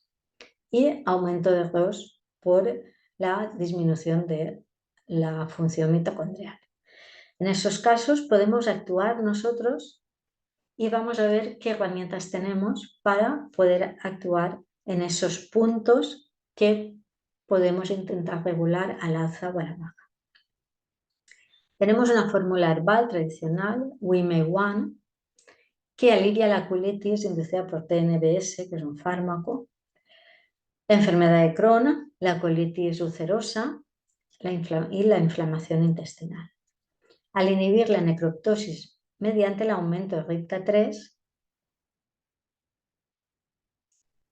y aumento de ROS por la disminución de la función mitocondrial. En esos casos podemos actuar nosotros y vamos a ver qué herramientas tenemos para poder actuar en esos puntos que podemos intentar regular al alza o a la baja. Tenemos una fórmula herbal tradicional, WIME-1, que alivia la colitis inducida por TNBS, que es un fármaco, la enfermedad de Crohn, la colitis ulcerosa y la inflamación intestinal. Al inhibir la necroptosis mediante el aumento de RIPK3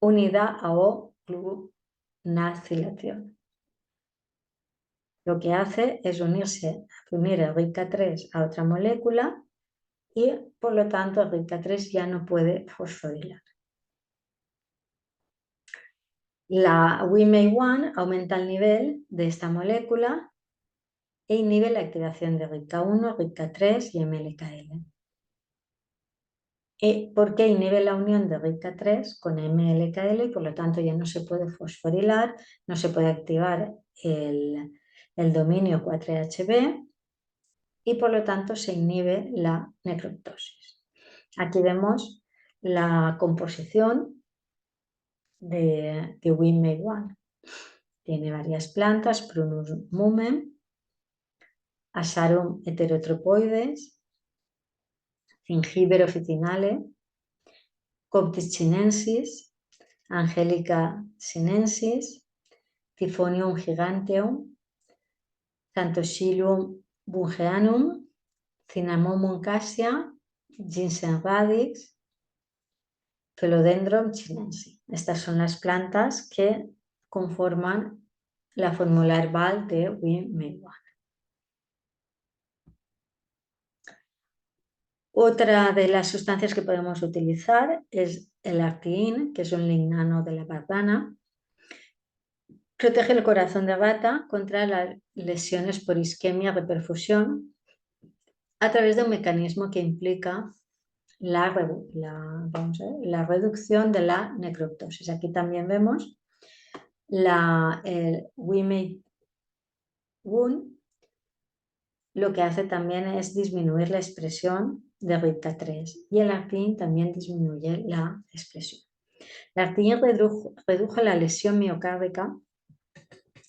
unida a O-gluconacilación. Lo que hace es unir el RIPK3 a otra molécula y por lo tanto el RIPK3 ya no puede fosforilar. La WIME-1 aumenta el nivel de esta molécula e inhibe la activación de RIPK1, RIPK3 y MLKL. ¿Por qué inhibe la unión de RIPK3 con MLKL y por lo tanto ya no se puede fosforilar, no se puede activar el dominio 4-HB y por lo tanto se inhibe la necroptosis? Aquí vemos la composición de WIME-1. Tiene varias plantas, Prunus mumen, Asarum heterotropoides, Gingiber officinale, Coptis chinensis, Angelica sinensis, Typhonium giganteum, Xanthoscillum bungeanum, Cinnamomum cassia, Ginseng radix, Philodendron chinensis. Estas son las plantas que conforman la fórmula herbal de WIME-1. Otra de las sustancias que podemos utilizar es el arteín, que es un lignano de la bardana. Protege el corazón de rata contra las lesiones por isquemia reperfusión a través de un mecanismo que implica la reducción de la necroptosis. Aquí también vemos el WIME-1. Lo que hace también es disminuir la expresión de RIPK3 y el arteín también disminuye la expresión. El arteín redujo la lesión miocárdica.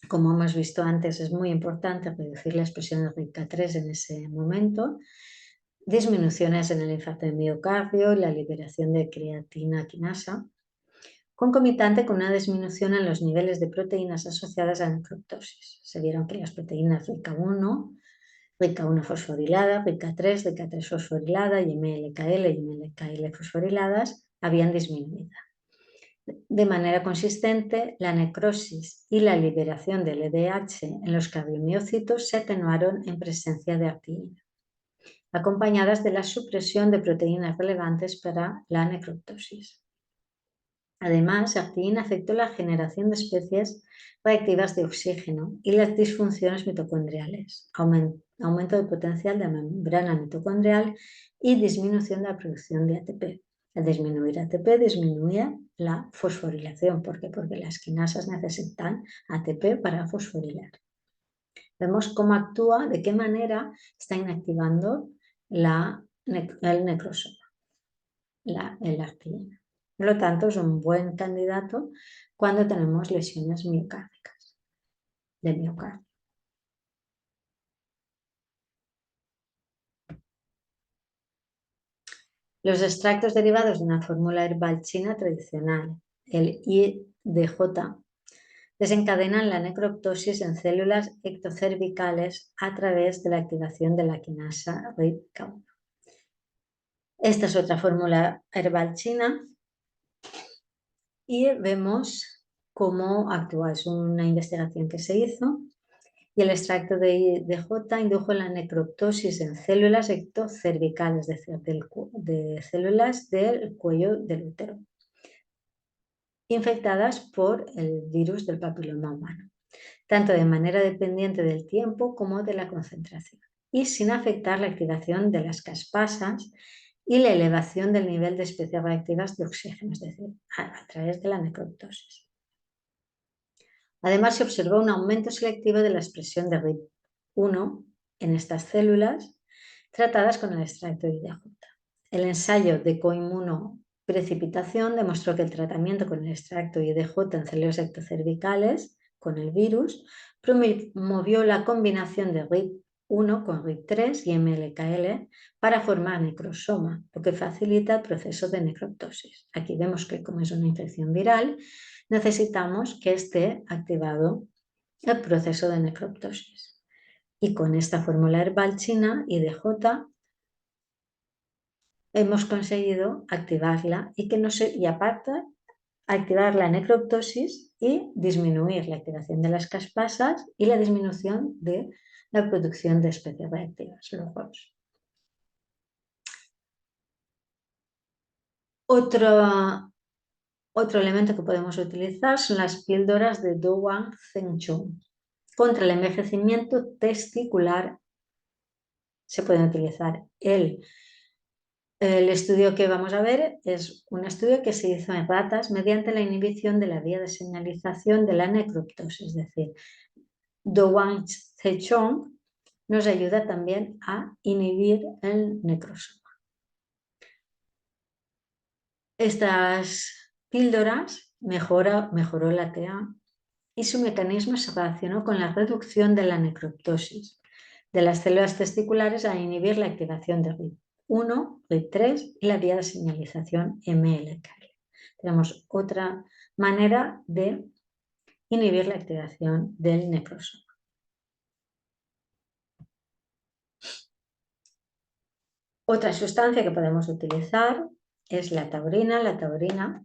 Como hemos visto antes, es muy importante reducir la expresión de RIPK3 en ese momento. Disminuciones en el infarto de miocardio y la liberación de creatina quinasa, concomitante con una disminución en los niveles de proteínas asociadas a la necroptosis. Se vieron que las proteínas RIK1 fosforilada, RIK3, RIK3 fosforilada y MLKL fosforiladas habían disminuido. De manera consistente, la necrosis y la liberación del LDH en los cardiomiocitos se atenuaron en presencia de arteína, acompañadas de la supresión de proteínas relevantes para la necroptosis. Además, arteína afectó la generación de especies reactivas de oxígeno y las disfunciones mitocondriales, aumento del potencial de la membrana mitocondrial y disminución de la producción de ATP. Al disminuir ATP, disminuye la fosforilación. ¿Por qué? Porque las quinasas necesitan ATP para fosforilar. Vemos cómo actúa, de qué manera está inactivando el necrosoma, el arteína. Por lo tanto, es un buen candidato cuando tenemos lesiones miocárdicas de miocardio. Los extractos derivados de una fórmula herbal china tradicional, el IDJ, desencadenan la necroptosis en células ectocervicales a través de la activación de la quinasa RIPK1. Esta es otra fórmula herbal china y vemos cómo actúa. Es una investigación que se hizo y el extracto de IDJ indujo la necroptosis en células ectocervicales, es decir, de células del cuello del útero, infectadas por el virus del papiloma humano, tanto de manera dependiente del tiempo como de la concentración, y sin afectar la activación de las caspasas y la elevación del nivel de especies reactivas de oxígeno, es decir, a través de la necroptosis. Además, se observó un aumento selectivo de la expresión de RIP1 en estas células tratadas con el extracto de IDJ. El ensayo de coinmunoprecipitación demostró que el tratamiento con el extracto IDJ en células ectocervicales con el virus, promovió la combinación de RIP1 con RIP3 y MLKL para formar necrosoma, lo que facilita el proceso de necroptosis. Aquí vemos que como es una infección viral, necesitamos que esté activado el proceso de necroptosis. Y con esta fórmula herbal china IDJ hemos conseguido activarla y aparte activar la necroptosis y disminuir la activación de las caspasas y la disminución de la producción de especies reactivas, los ROS. Otro elemento que podemos utilizar son las píldoras de Douang Zeng Chung. Contra el envejecimiento testicular se pueden utilizar. El estudio que vamos a ver es un estudio que se hizo en ratas mediante la inhibición de la vía de señalización de la necroptosis, es decir, Douang Zeng Chung nos ayuda también a inhibir el necrosoma. Estas píldoras mejoró la TA y su mecanismo se relacionó con la reducción de la necroptosis de las células testiculares a inhibir la activación de RIP1, RIP3 y la vía de señalización MLKL. Tenemos otra manera de inhibir la activación del necrosoma. Otra sustancia que podemos utilizar es la taurina. La taurina,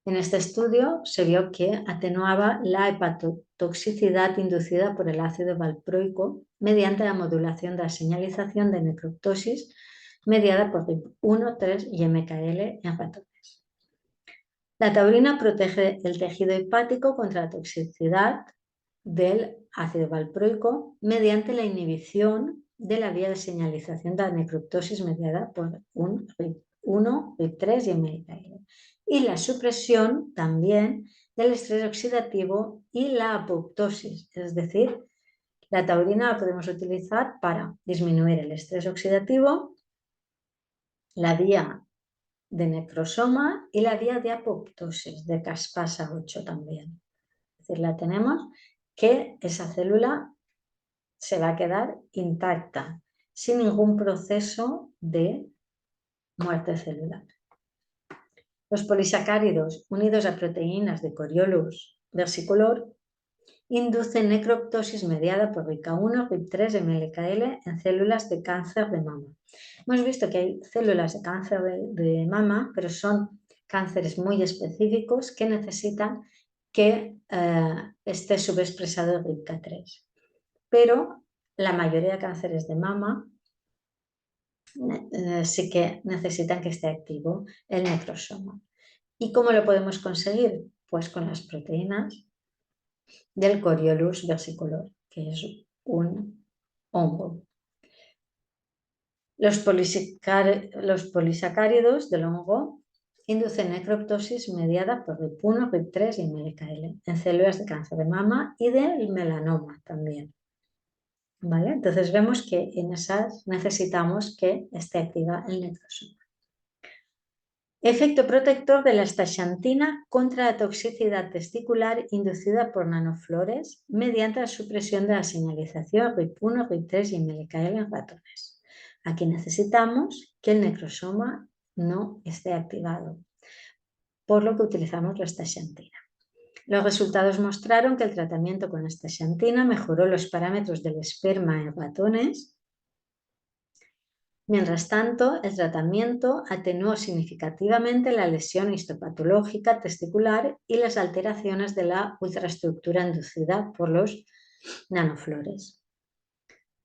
en este estudio se vio que atenuaba la hepatotoxicidad inducida por el ácido valproico mediante la modulación de la señalización de necroptosis mediada por RIP1, 3 y MKL en ratones. La taurina protege el tejido hepático contra la toxicidad del ácido valproico mediante la inhibición de la vía de señalización de la necroptosis mediada por un RIP1, RIP3 y MLKL. Y la supresión también del estrés oxidativo y la apoptosis, es decir, la taurina la podemos utilizar para disminuir el estrés oxidativo, la vía de necrosoma y la vía de apoptosis de caspasa 8 también. Es decir, la tenemos que esa célula se va a quedar intacta, sin ningún proceso de muerte celular. Los polisacáridos unidos a proteínas de Coriolus versicolor inducen necroptosis mediada por RIPK1, RIP3 y MLKL en células de cáncer de mama. Hemos visto que hay células de cáncer de mama, pero son cánceres muy específicos que necesitan que esté subexpresado el RIPK3. Pero la mayoría de cánceres de mama sí que necesitan que esté activo el necrosoma. ¿Y cómo lo podemos conseguir? Pues con las proteínas del Coriolus versicolor, que es un hongo. Los polisacáridos del hongo inducen necroptosis mediada por RIP1, RIP3 y MLKL en células de cáncer de mama y del melanoma también. ¿Vale? Entonces vemos que en esas necesitamos que esté activa el necrosoma. Efecto protector de la astaxantina contra la toxicidad testicular inducida por nanoflores mediante la supresión de la señalización RIP1, RIP3 y MLKL en ratones. Aquí necesitamos que el necrosoma no esté activado, por lo que utilizamos la astaxantina. Los resultados mostraron que el tratamiento con astaxantina mejoró los parámetros del esperma en ratones. Mientras tanto, el tratamiento atenuó significativamente la lesión histopatológica testicular y las alteraciones de la ultraestructura inducida por los nanoflores.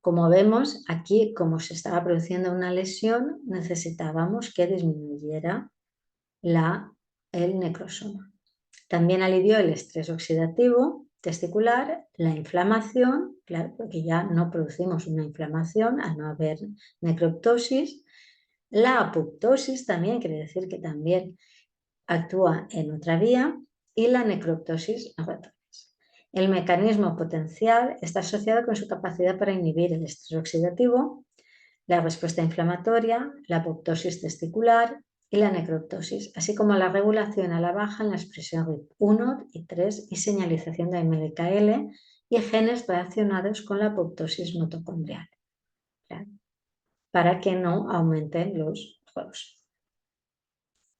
Como vemos, aquí, como se estaba produciendo una lesión, necesitábamos que disminuyera el necrosoma. También alivió el estrés oxidativo testicular, la inflamación, claro, porque ya no producimos una inflamación al no haber necroptosis. La apoptosis también quiere decir que también actúa en otra vía y la necroptosis en ratones. El mecanismo potencial está asociado con su capacidad para inhibir el estrés oxidativo, la respuesta inflamatoria, la apoptosis testicular y la necroptosis, así como la regulación a la baja en la expresión RIP1 y 3 y señalización de MLKL y genes relacionados con la apoptosis mitocondrial, ¿vale? Para que no aumenten los ROS.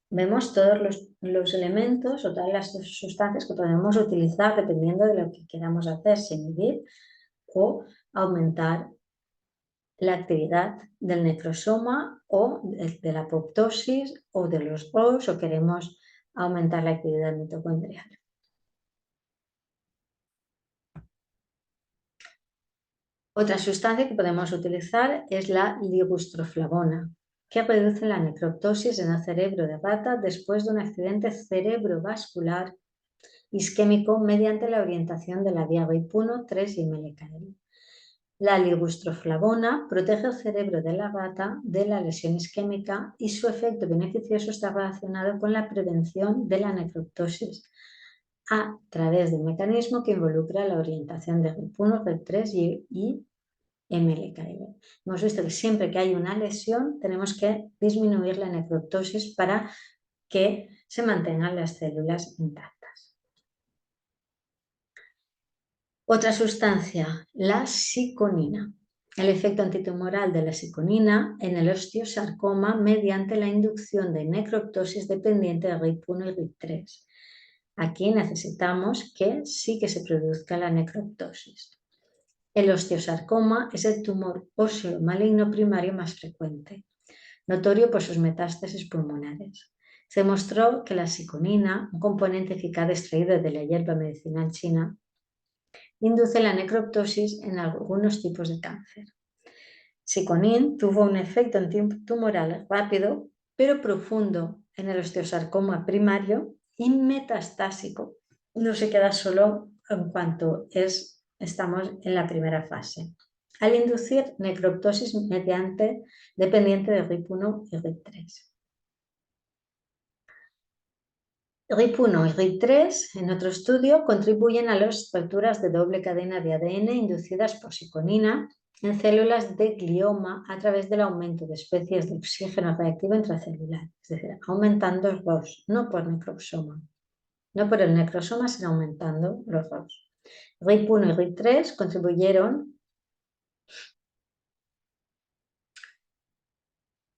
Vemos todos los elementos o todas las sustancias que podemos utilizar dependiendo de lo que queramos hacer, si inhibir o aumentar la actividad del necrosoma o de la apoptosis o de los ROS, o queremos aumentar la actividad mitocondrial. Otra sustancia que podemos utilizar es la ligustroflavona, que reduce la necroptosis en el cerebro de rata después de un accidente cerebrovascular isquémico mediante la orientación de la vía RIP1, 3 y MLKL. La ligustroflavona protege el cerebro de la rata de la lesión isquémica y su efecto beneficioso está relacionado con la prevención de la necroptosis a través de un mecanismo que involucra la orientación de RIP1, RIP3 y MLKL. Hemos visto que siempre que hay una lesión tenemos que disminuir la necroptosis para que se mantengan las células intactas. Otra sustancia, la siconina. El efecto antitumoral de la siconina en el osteosarcoma mediante la inducción de necroptosis dependiente de RIP1 y RIP3. Aquí necesitamos que sí que se produzca la necroptosis. El osteosarcoma es el tumor óseo maligno primario más frecuente, notorio por sus metástasis pulmonares. Se mostró que la siconina, un componente eficaz extraído de la hierba medicinal china, induce la necroptosis en algunos tipos de cáncer. Siconin tuvo un efecto antitumoral rápido, pero profundo en el osteosarcoma primario y metastásico. No se queda solo en cuanto estamos en la primera fase. Al inducir necroptosis dependiente de RIP1 y RIP3. RIP1 y RIP3, en otro estudio, contribuyen a las estructuras de doble cadena de ADN inducidas por siconina en células de glioma a través del aumento de especies de oxígeno reactivo intracelular, es decir, aumentando el ROS, no por necrosoma. No por el necrosoma, sino aumentando los ROS. RIP1 y RIP3 contribuyeron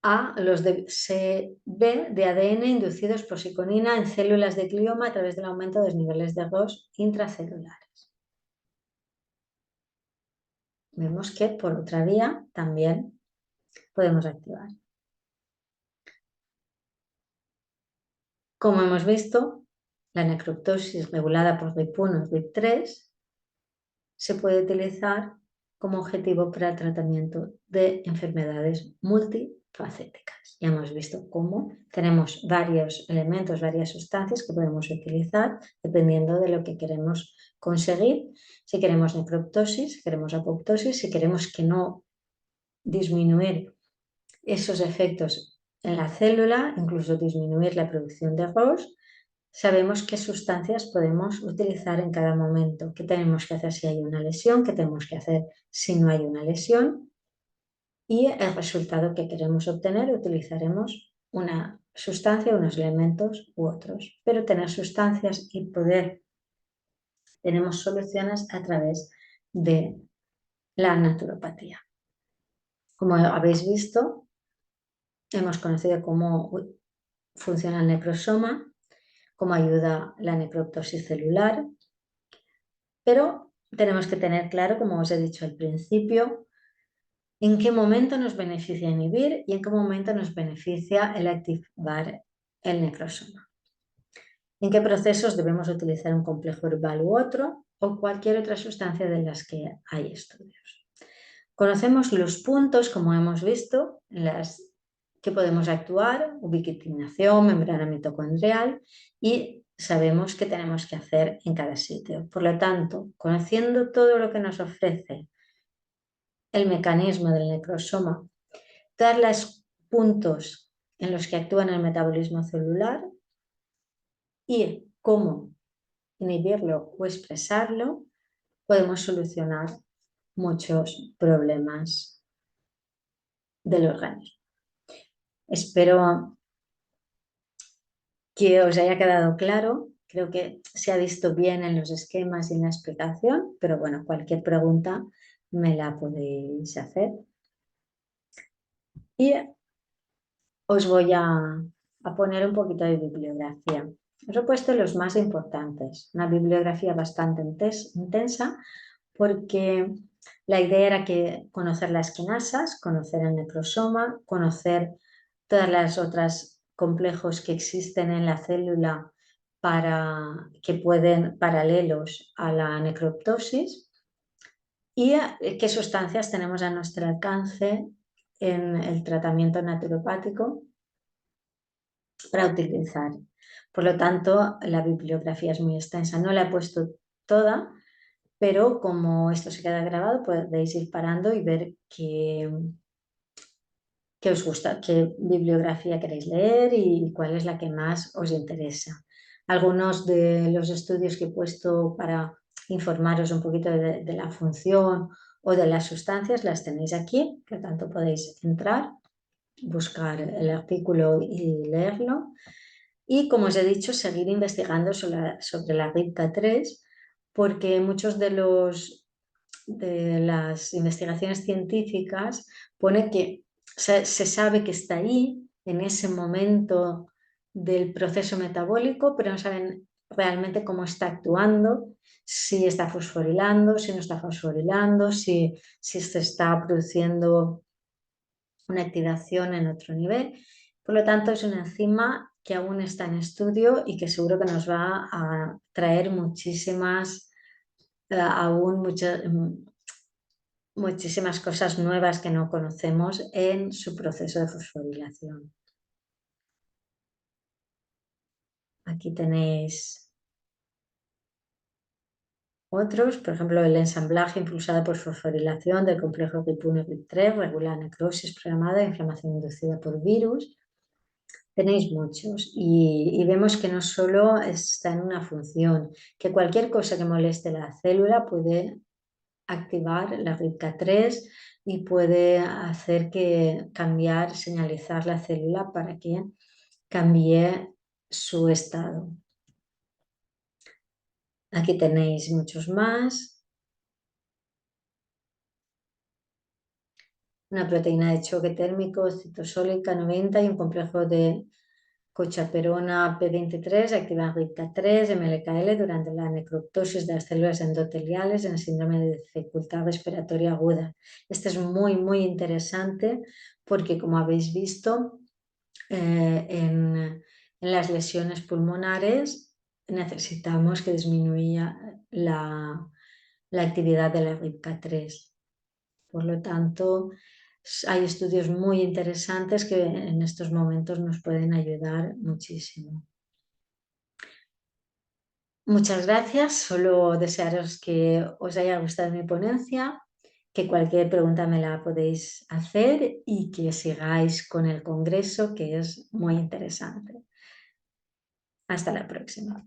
a los de CB de ADN inducidos por siconina en células de glioma a través del aumento de los niveles de ROS intracelulares. Vemos que por otra vía también podemos activar. Como hemos visto, la necroptosis regulada por RIP1 y RIP3 se puede utilizar como objetivo para el tratamiento de enfermedades multifacéticas. Ya hemos visto cómo tenemos varios elementos, varias sustancias que podemos utilizar dependiendo de lo que queremos conseguir. Si queremos necroptosis, si queremos apoptosis, si queremos que no disminuir esos efectos en la célula, incluso disminuir la producción de ROS, sabemos qué sustancias podemos utilizar en cada momento, qué tenemos que hacer si hay una lesión, qué tenemos que hacer si no hay una lesión, y el resultado que queremos obtener utilizaremos una sustancia, unos elementos u otros, pero tener sustancias y tenemos soluciones a través de la naturopatía. Como habéis visto, hemos conocido cómo funciona el necrosoma, cómo ayuda la necroptosis celular, pero tenemos que tener claro, como os he dicho al principio, en qué momento nos beneficia inhibir y en qué momento nos beneficia el activar el necrosoma. En qué procesos debemos utilizar un complejo herbal u otro o cualquier otra sustancia de las que hay estudios. Conocemos los puntos, como hemos visto, en las que podemos actuar, ubiquitinación, membrana mitocondrial, y sabemos qué tenemos que hacer en cada sitio. Por lo tanto, conociendo todo lo que nos ofrece el mecanismo del necrosoma, todos los puntos en los que actúa el metabolismo celular y cómo inhibirlo o expresarlo, podemos solucionar muchos problemas del organismo. Espero que os haya quedado claro. Creo que se ha visto bien en los esquemas y en la explicación, pero bueno, cualquier pregunta me la podéis hacer. Y os voy a poner un poquito de bibliografía. Os he puesto los más importantes, una bibliografía bastante intensa, porque la idea era que conocer las quinasas, conocer el necrosoma, conocer todas las otras complejos que existen en la célula que pueden paralelos a la necroptosis y qué sustancias tenemos a nuestro alcance en el tratamiento naturopático para utilizar. Por lo tanto, la bibliografía es muy extensa. No la he puesto toda, pero como esto se queda grabado, podéis ir parando y ver qué os gusta, qué bibliografía queréis leer y cuál es la que más os interesa. Algunos de los estudios que he puesto para informaros un poquito de la función o de las sustancias las tenéis aquí, que tanto podéis entrar, buscar el artículo y leerlo. Y como os he dicho, seguir investigando sobre la RIPK3, porque muchos de las investigaciones científicas pone que se sabe que está ahí en ese momento del proceso metabólico, pero no saben realmente cómo está actuando, si está fosforilando, si no está fosforilando, si se está produciendo una activación en otro nivel. Por lo tanto, es una enzima que aún está en estudio y que seguro que nos va a traer muchísimas cosas nuevas que no conocemos en su proceso de fosforilación. Aquí tenéis otros, por ejemplo, el ensamblaje impulsado por fosforilación del complejo GIP1-GIP3 regula la necrosis programada e inflamación inducida por virus. Tenéis muchos y vemos que no solo está en una función, que cualquier cosa que moleste la célula puede activar la RIPK3 y puede hacer señalizar la célula para que cambie su estado. Aquí tenéis muchos más. Una proteína de choque térmico citosólica 90 y un complejo de cochaperona P23 activan RIPK3, MLKL durante la necroptosis de las células endoteliales en el síndrome de dificultad respiratoria aguda. Este es muy, muy interesante porque, como habéis visto, en las lesiones pulmonares necesitamos que disminuya la actividad de la RIPK3. Por lo tanto, hay estudios muy interesantes que en estos momentos nos pueden ayudar muchísimo. Muchas gracias. Solo desearos que os haya gustado mi ponencia, que cualquier pregunta me la podéis hacer y que sigáis con el congreso, que es muy interesante. Hasta la próxima.